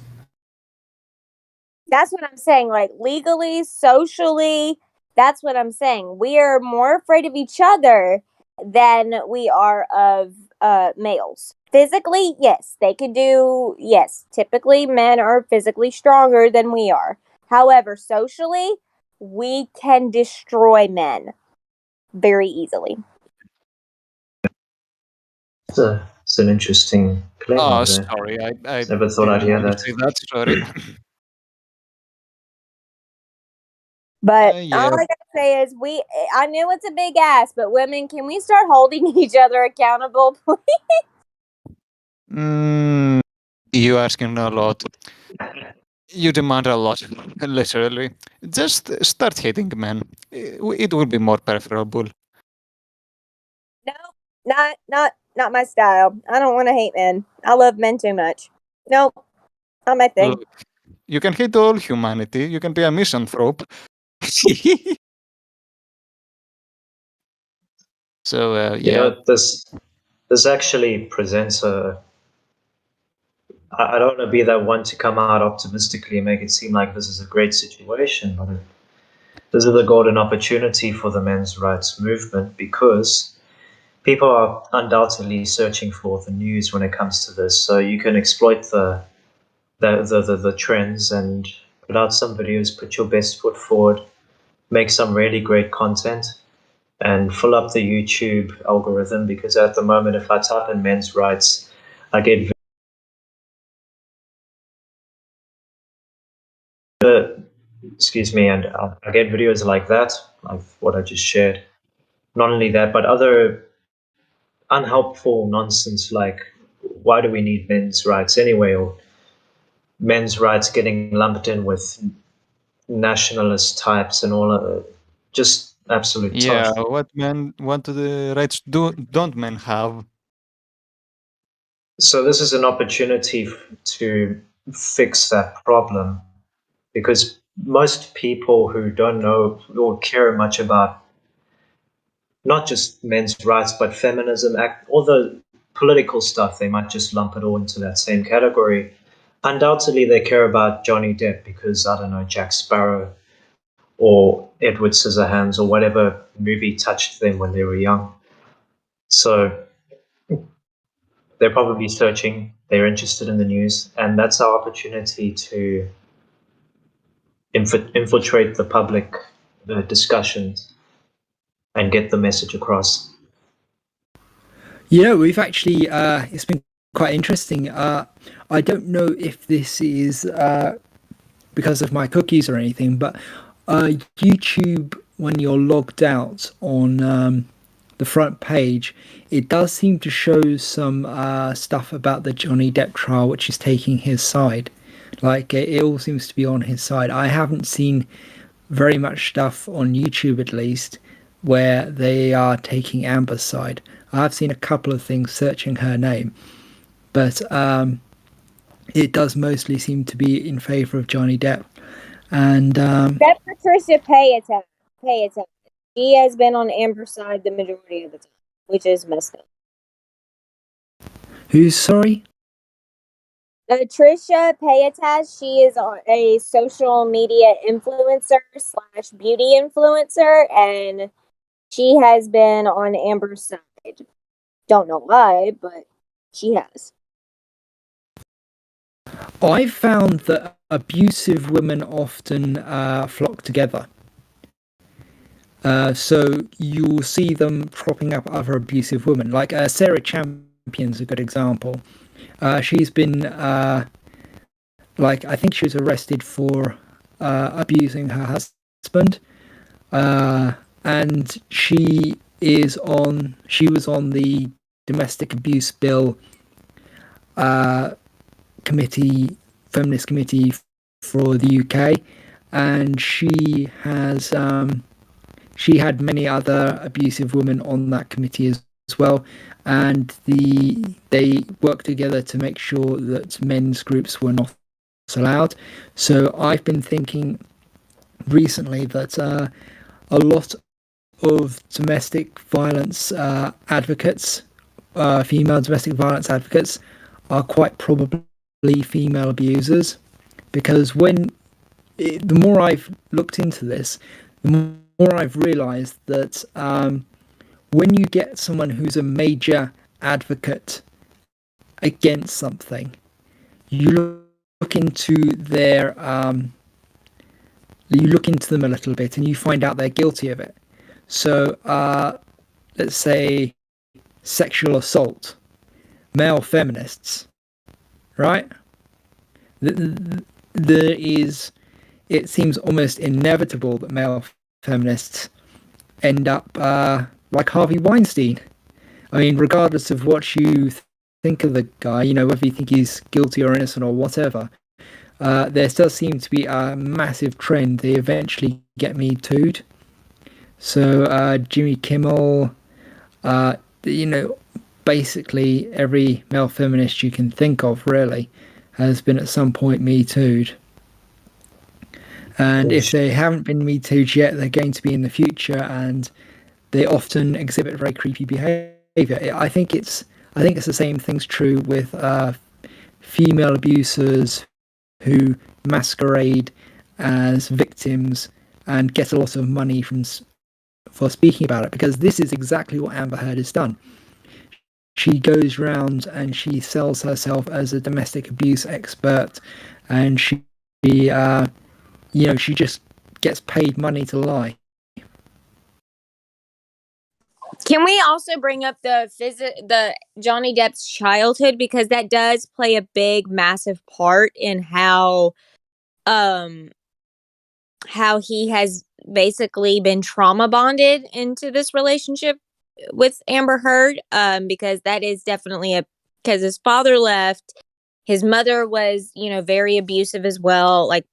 That's what I'm saying. Like, legally, socially, that's what I'm saying. We are more afraid of each other than we are of males. Physically, yes, they could do, yes, typically men are physically stronger than we are. However, socially, we can destroy very easily. It's an interesting claim Oh, there. sorry, I Never thought I'd didn't hear want to that. say that. Sorry. But Yeah. all I gotta say is I knew it's a big ask, but women, can we start holding each other accountable, please? You asking a lot. You demand a lot, literally. Just start hating men. It will be more preferable. No, not my style. I don't want to hate men. I love men too much. Nope, not my thing. Look, you can hate all humanity. You can be a misanthrope. So, You yeah. know, this actually presents a. I don't want to be that one to come out optimistically and make it seem like this is a great situation, but this is a golden opportunity for the men's rights movement because people are undoubtedly searching for the news when it comes to this. So you can exploit the trends and put out some videos, put your best foot forward, make some really great content, and fill up the YouTube algorithm. Because at the moment, if I type in men's rights, I get excuse me, and I get videos like that, like what I just shared. Not only that, but other unhelpful nonsense like why do we need men's rights anyway, or men's rights getting lumped in with nationalist types and all of it. Just absolute Yeah, tosh. what the rights don't men have? So this is an opportunity to fix that problem because most people who don't know or care much about not just men's rights but feminism, all the political stuff, they might just lump it all into that same category. Undoubtedly, they care about Johnny Depp because I don't know, Jack Sparrow or Edward Scissorhands or whatever movie touched them when they were young. So they're probably searching, they're interested in the news, and that's our opportunity to infiltrate the public discussions and get the message across. Yeah, we've actually, it's been quite interesting. I don't know if this is because of my cookies or anything, but YouTube, when you're logged out on the front page, it does seem to show some stuff about the Johnny Depp trial, which is taking his side. Like, it all seems to be on his side. I haven't seen very much stuff on YouTube, at least, where they are taking Amber's side. I've seen a couple of things searching her name, but it does mostly seem to be in favor of Johnny Depp. And That Patricia Pay attention. Pay attention. She has been on Amber's side the majority of the time, which is messed up. who's sorry? Tricia Paytas, she is a social media influencer slash beauty influencer, and she has been on Amber's side. Don't know why, but she has. I've found that abusive women often flock together. So you'll see them propping up other abusive women. Like Sarah Champion's a good example. She's been, I think she was arrested for abusing her husband. And she was on the domestic abuse bill committee, feminist committee for the UK, and she had many other abusive women on that committee as well, and they worked together to make sure that men's groups were not allowed. So I've been thinking recently that a lot of domestic violence advocates, female domestic violence advocates, are quite probably female abusers, because the more I've looked into this, the more I've realized that when you get someone who's a major advocate against something, you look into you look into them a little bit and you find out they're guilty of it. So let's say sexual assault, male feminists, right? It seems almost inevitable that male feminists end up like Harvey Weinstein. I mean, regardless of what you think of the guy, whether you think he's guilty or innocent or whatever, there does seem to be a massive trend. They eventually get Me Too'd. So Jimmy Kimmel, you know, basically every male feminist you can think of really has been at some point Me Too'd. And if they haven't been Me Too'd yet, they're going to be in the future, and they often exhibit very creepy behavior. I think it's the same thing's true with female abusers who masquerade as victims and get a lot of money for speaking about it, because this is exactly what Amber Heard has done. She goes round and she sells herself as a domestic abuse expert, and she she just gets paid money to lie. Can we also bring up the Johnny Depp's childhood, because that does play a big, massive part in how he has basically been trauma bonded into this relationship with Amber Heard, because that is definitely because his father left, his mother was, very abusive as well. Like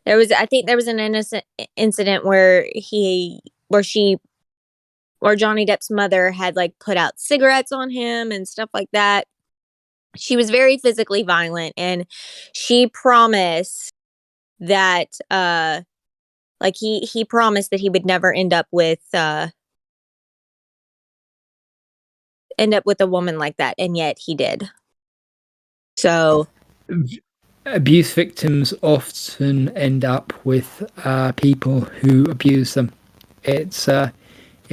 I think there was an innocent incident where Johnny Depp's mother had like put out cigarettes on him and stuff like that. She was very physically violent, and she promised that he promised that he would never end up with a woman like that, and yet he did. So abuse victims often end up with people who abuse them. It's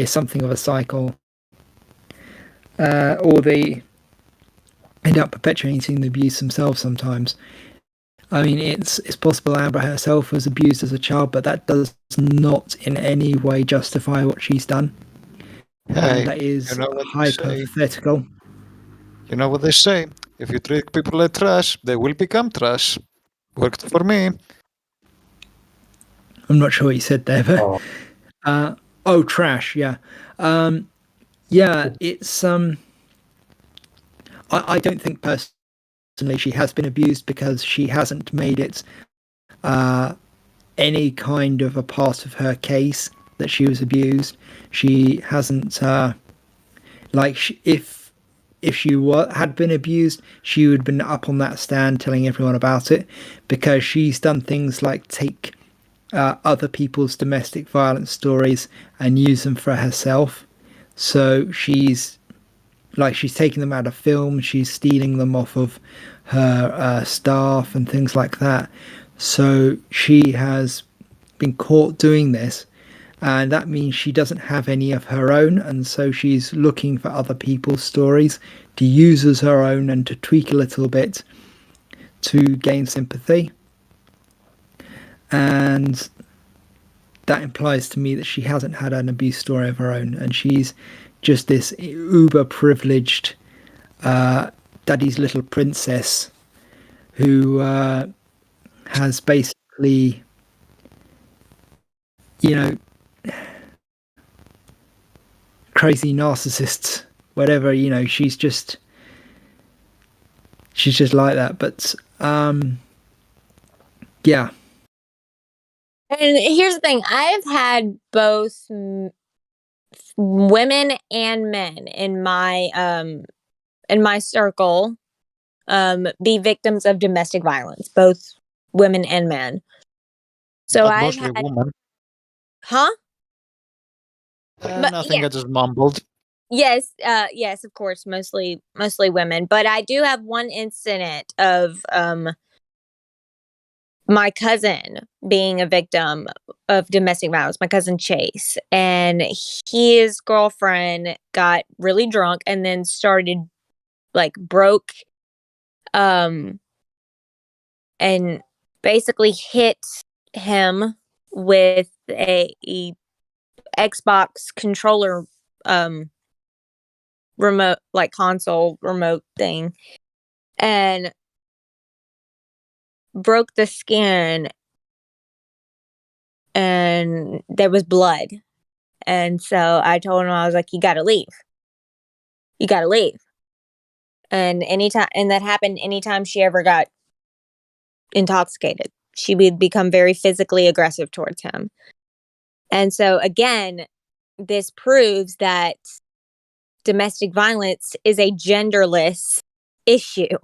something of a cycle, or they end up perpetuating the abuse themselves sometimes. I mean, it's possible Amber herself was abused as a child, but that does not in any way justify what she's done. Hey, that is hypothetical. You know what they say? If you treat people like trash, they will become trash. Worked for me. I'm not sure what you said there, but trash, yeah. It's I don't think personally she has been abused, because she hasn't made it any kind of a part of her case that she was abused. She hasn't if she had been abused, she would have been up on that stand telling everyone about it, because she's done things like take other people's domestic violence stories and use them for herself. So she's taking them out of film, she's stealing them off of her staff and things like that. So she has been caught doing this, and that means she doesn't have any of her own, and so she's looking for other people's stories to use as her own and to tweak a little bit to gain sympathy. And that implies to me that she hasn't had an abuse story of her own, and she's just this uber privileged daddy's little princess who has basically, crazy narcissists, whatever, she's just like that. But yeah. And here's the thing, I've had both women and men in my circle be victims of domestic violence, both women and men. So But I've mostly had women. Huh? Nothing, I just mumbled. Yes, of course, mostly women. But I do have one incident of my cousin being a victim of domestic violence, my cousin Chase. And his girlfriend got really drunk and then broke and basically hit him with a Xbox controller remote, like console remote thing, and broke the skin, and there was blood. And so I told him, I was like, you gotta leave. And that happened anytime she ever got intoxicated. She would become very physically aggressive towards him. And so, again, this proves that domestic violence is a genderless issue.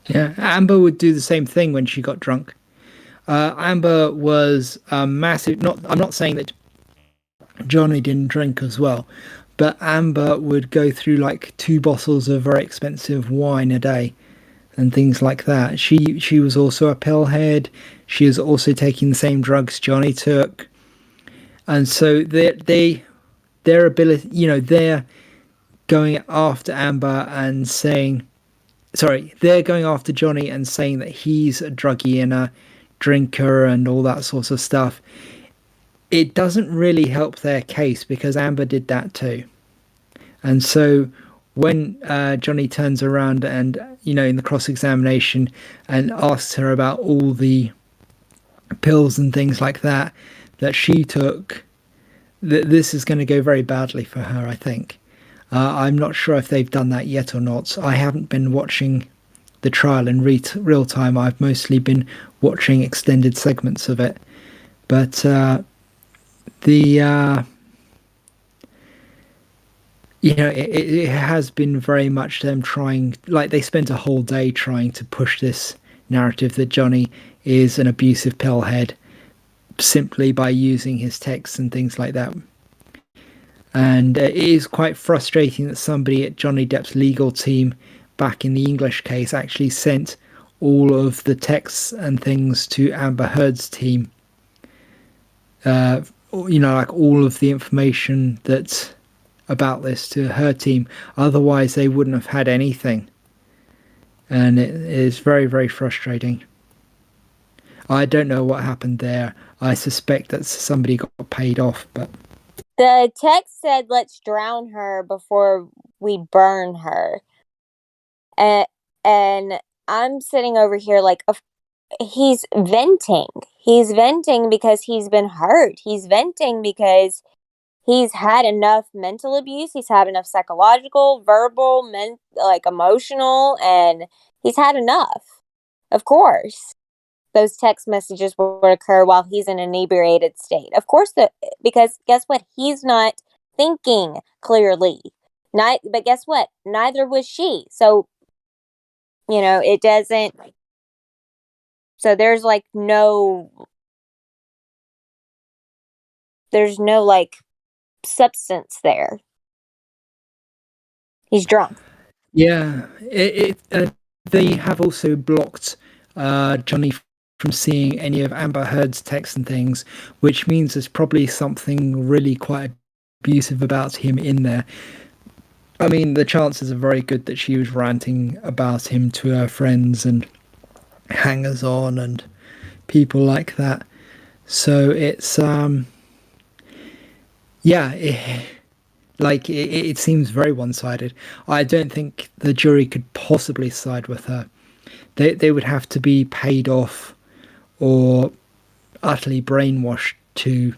Yeah, Amber would do the same thing when she got drunk. Amber was a massive. I'm not saying that Johnny didn't drink as well, but Amber would go through like 2 bottles of very expensive wine a day and things like that. She was also a pillhead. She was also taking the same drugs Johnny took, and so their ability, they're going after Amber and saying, sorry, they're going after Johnny and saying that he's a druggie and a drinker and all that sort of stuff. It doesn't really help their case because Amber did that too. And so when Johnny turns around and, in the cross-examination and asks her about all the pills and things like that she took, this is going to go very badly for her, I think. I'm not sure if they've done that yet or not. I haven't been watching the trial in real time. I've mostly been watching extended segments of it. But it has been very much them trying, like they spent a whole day trying to push this narrative that Johnny is an abusive pillhead simply by using his texts and things like that. And it is quite frustrating that somebody at Johnny Depp's legal team back in the English case actually sent all of the texts and things to Amber Heard's team. Like all of the information that's about this to her team. Otherwise, they wouldn't have had anything. And it is very, very frustrating. I don't know what happened there. I suspect that somebody got paid off, but... The text said, "Let's drown her before we burn her." And I'm sitting over here like, he's venting. He's venting because he's been hurt. He's venting because he's had enough mental abuse. He's had enough psychological, verbal, emotional, and he's had enough. Of course, those text messages would occur while he's in an inebriated state. Of course, because guess what? He's not thinking clearly. But guess what? Neither was she. So, it doesn't... So there's no substance there. He's drunk. Yeah, they have also blocked Johnny from seeing any of Amber Heard's texts and things, which means there's probably something really quite abusive about him in there. I mean, the chances are very good that she was ranting about him to her friends and hangers-on and people like that. So it's it seems very one-sided. I don't think the jury could possibly side with her. They would have to be paid off or utterly brainwashed to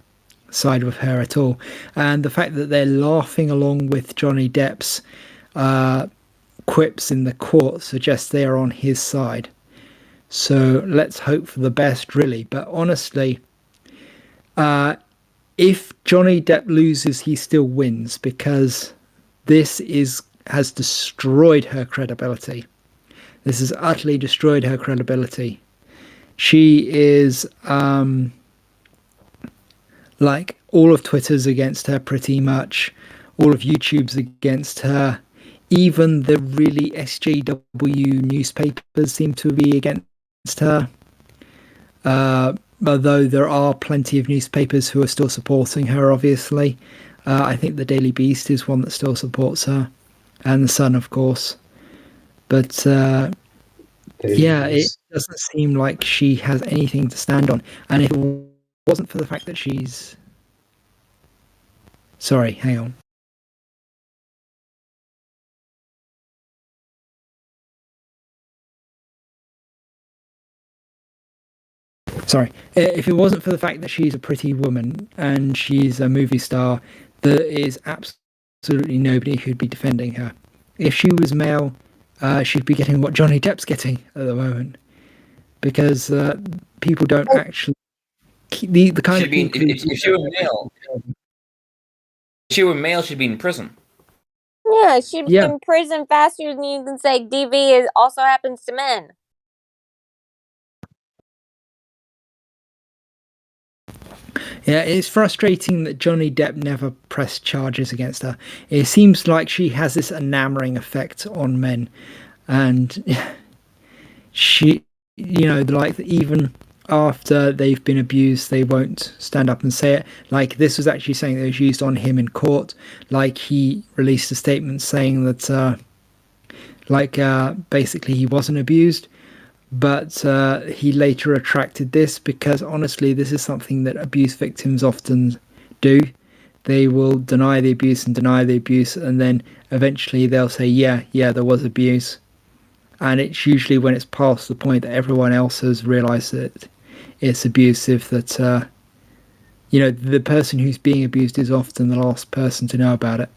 side with her at all. And the fact that they're laughing along with Johnny Depp's quips in the court suggests they are on his side. So let's hope for the best, really. But honestly, if Johnny Depp loses, he still wins, because this has destroyed her credibility. This has utterly destroyed her credibility. She is all of Twitter's against her pretty much. All of YouTube's against her. Even the really SJW newspapers seem to be against her. Although there are plenty of newspapers who are still supporting her, obviously. I think the Daily Beast is one that still supports her. And the Sun, of course. But it doesn't seem like she has anything to stand on. And if it wasn't for the fact that she's... Sorry, hang on. Sorry. If it wasn't for the fact that she's a pretty woman and she's a movie star, there is absolutely nobody who'd be defending her. If she was male, she'd be getting what Johnny Depp's getting at the moment, because people don't actually the kind She'd of be people. if she were male. If she were male, she'd be in prison. Yeah, she'd be Yeah. in prison faster than you can say DV also happens to men. Yeah, it's frustrating that Johnny Depp never pressed charges against her. It seems like she has this enamoring effect on men, and she, like even after they've been abused, they won't stand up and say it. Like this was actually something that was used on him in court. Like he released a statement saying that, basically he wasn't abused, but he later retracted this because honestly, this is something that abuse victims often do. They will deny the abuse and deny the abuse, and then eventually they'll say, yeah, there was abuse. And it's usually when it's past the point that everyone else has realized that it's abusive that, the person who's being abused is often the last person to know about it.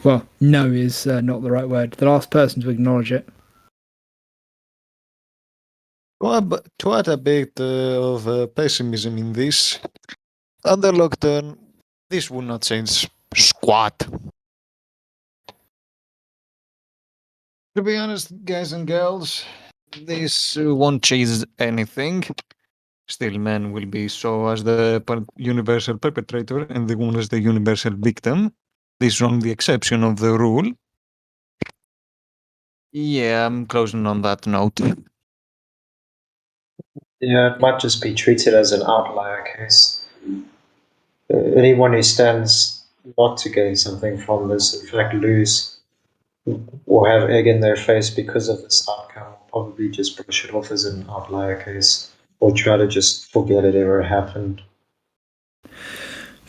Well, know is not the right word. The last person to acknowledge it. To add a bit of pessimism in this, under lockdown, this will not change squat. To be honest, guys and girls, this won't change anything. Still, men will be saw as the universal perpetrator and the woman as the universal victim. This is only the exception of the rule. Yeah, I'm closing on that note. Yeah, it might just be treated as an outlier case. Anyone who stands not to gain something from this, in fact, lose or have egg in their face because of this outcome, will probably just brush it off as an outlier case or try to just forget it ever happened.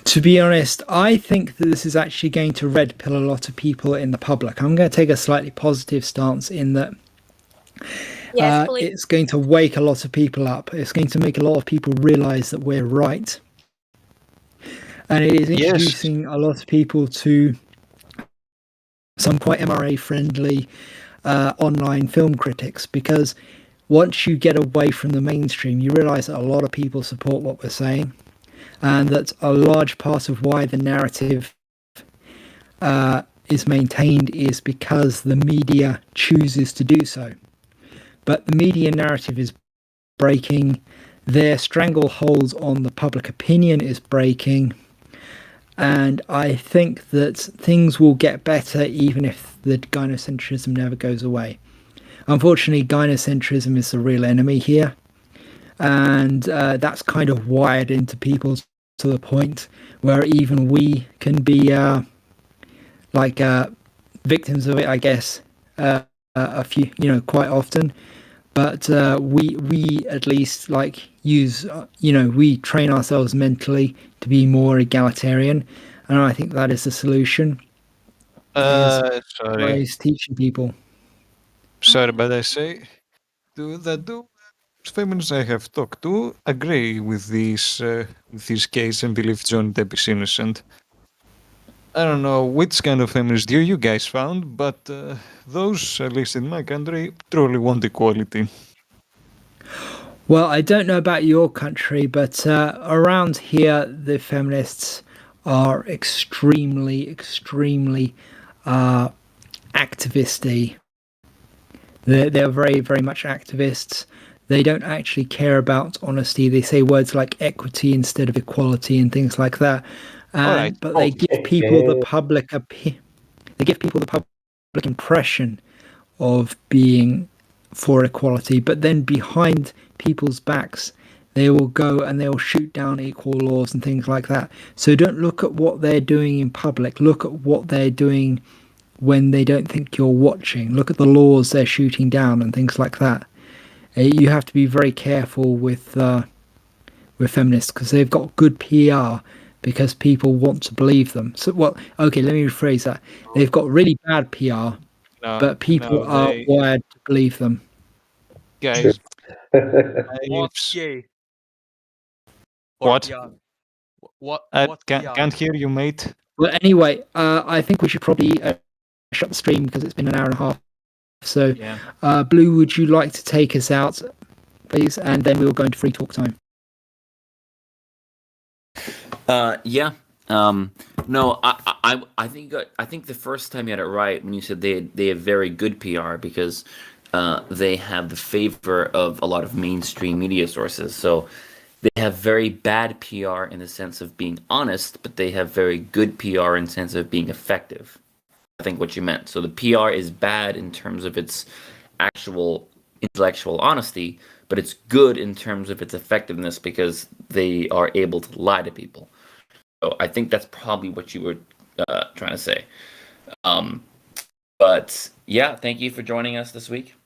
To be honest, I think that this is actually going to red pill a lot of people in the public. I'm going to take a slightly positive stance in that Yes, it's going to wake a lot of people up. It's going to make a lot of people realize that we're right. And it is introducing a lot of people to some quite MRA friendly online film critics, because once you get away from the mainstream, you realize that a lot of people support what we're saying, and that a large part of why the narrative is maintained is because the media chooses to do so. But the media narrative is breaking, their stranglehold on the public opinion is breaking, and I think that things will get better even if the gynocentrism never goes away. Unfortunately, gynocentrism is the real enemy here, and that's kind of wired into people to the point where even we can be victims of it, I guess, a few, quite often. But we at least use, we train ourselves mentally to be more egalitarian, and I think that is the solution. Sorry. Is teaching people. Sorry, but I say feminists I have talked to agree with this case and believe John Depp is innocent. I don't know which kind of feminist view you guys found, but those, at least in my country, truly want equality. Well, I don't know about your country, but around here, the feminists are extremely, extremely activisty. They're very, very much activists. They don't actually care about honesty. They say words like equity instead of equality and things like that. Right. But they give people the public impression of being for equality, but then behind people's backs they will go and they will shoot down equal laws and things like that. So don't look at what they're doing in public, look at what they're doing when they don't think you're watching. Look at the laws they're shooting down and things like that. You have to be very careful with feminists, because they've got good PR because people want to believe them. So, well, okay, let me rephrase that. They've got really bad PR, but people are wired to believe them. Guys, what? What? Can't hear you, mate. Well, anyway, I think we should probably shut the stream because it's been an hour and a half. So, Yeah. Blue, would you like to take us out, please? And then we'll go into free talk time. Yeah. No, I think the first time you had it right when you said they have very good PR because they have the favor of a lot of mainstream media sources. So they have very bad PR in the sense of being honest, but they have very good PR in the sense of being effective. I think what you meant. So the PR is bad in terms of its actual intellectual honesty, but it's good in terms of its effectiveness because they are able to lie to people. So I think that's probably what you were trying to say. Um, but yeah, thank you for joining us this week.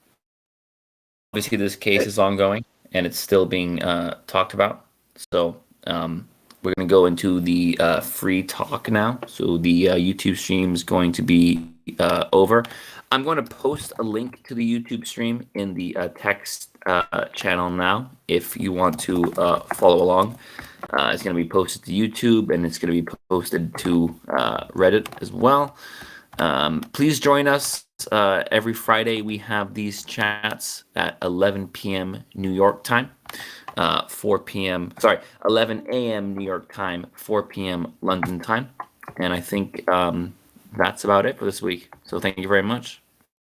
Obviously, this case is ongoing and it's still being talked about. So we're going to go into the free talk now. So the YouTube stream is going to be over. I'm going to post a link to the YouTube stream in the text channel now if you want to follow along. It's going to be posted to YouTube and it's going to be posted to Reddit as well. Please join us. Every Friday we have these chats at 11 p.m. New York time, 11 a.m. New York time, 4 p.m. London time. And I think that's about it for this week. So thank you very much.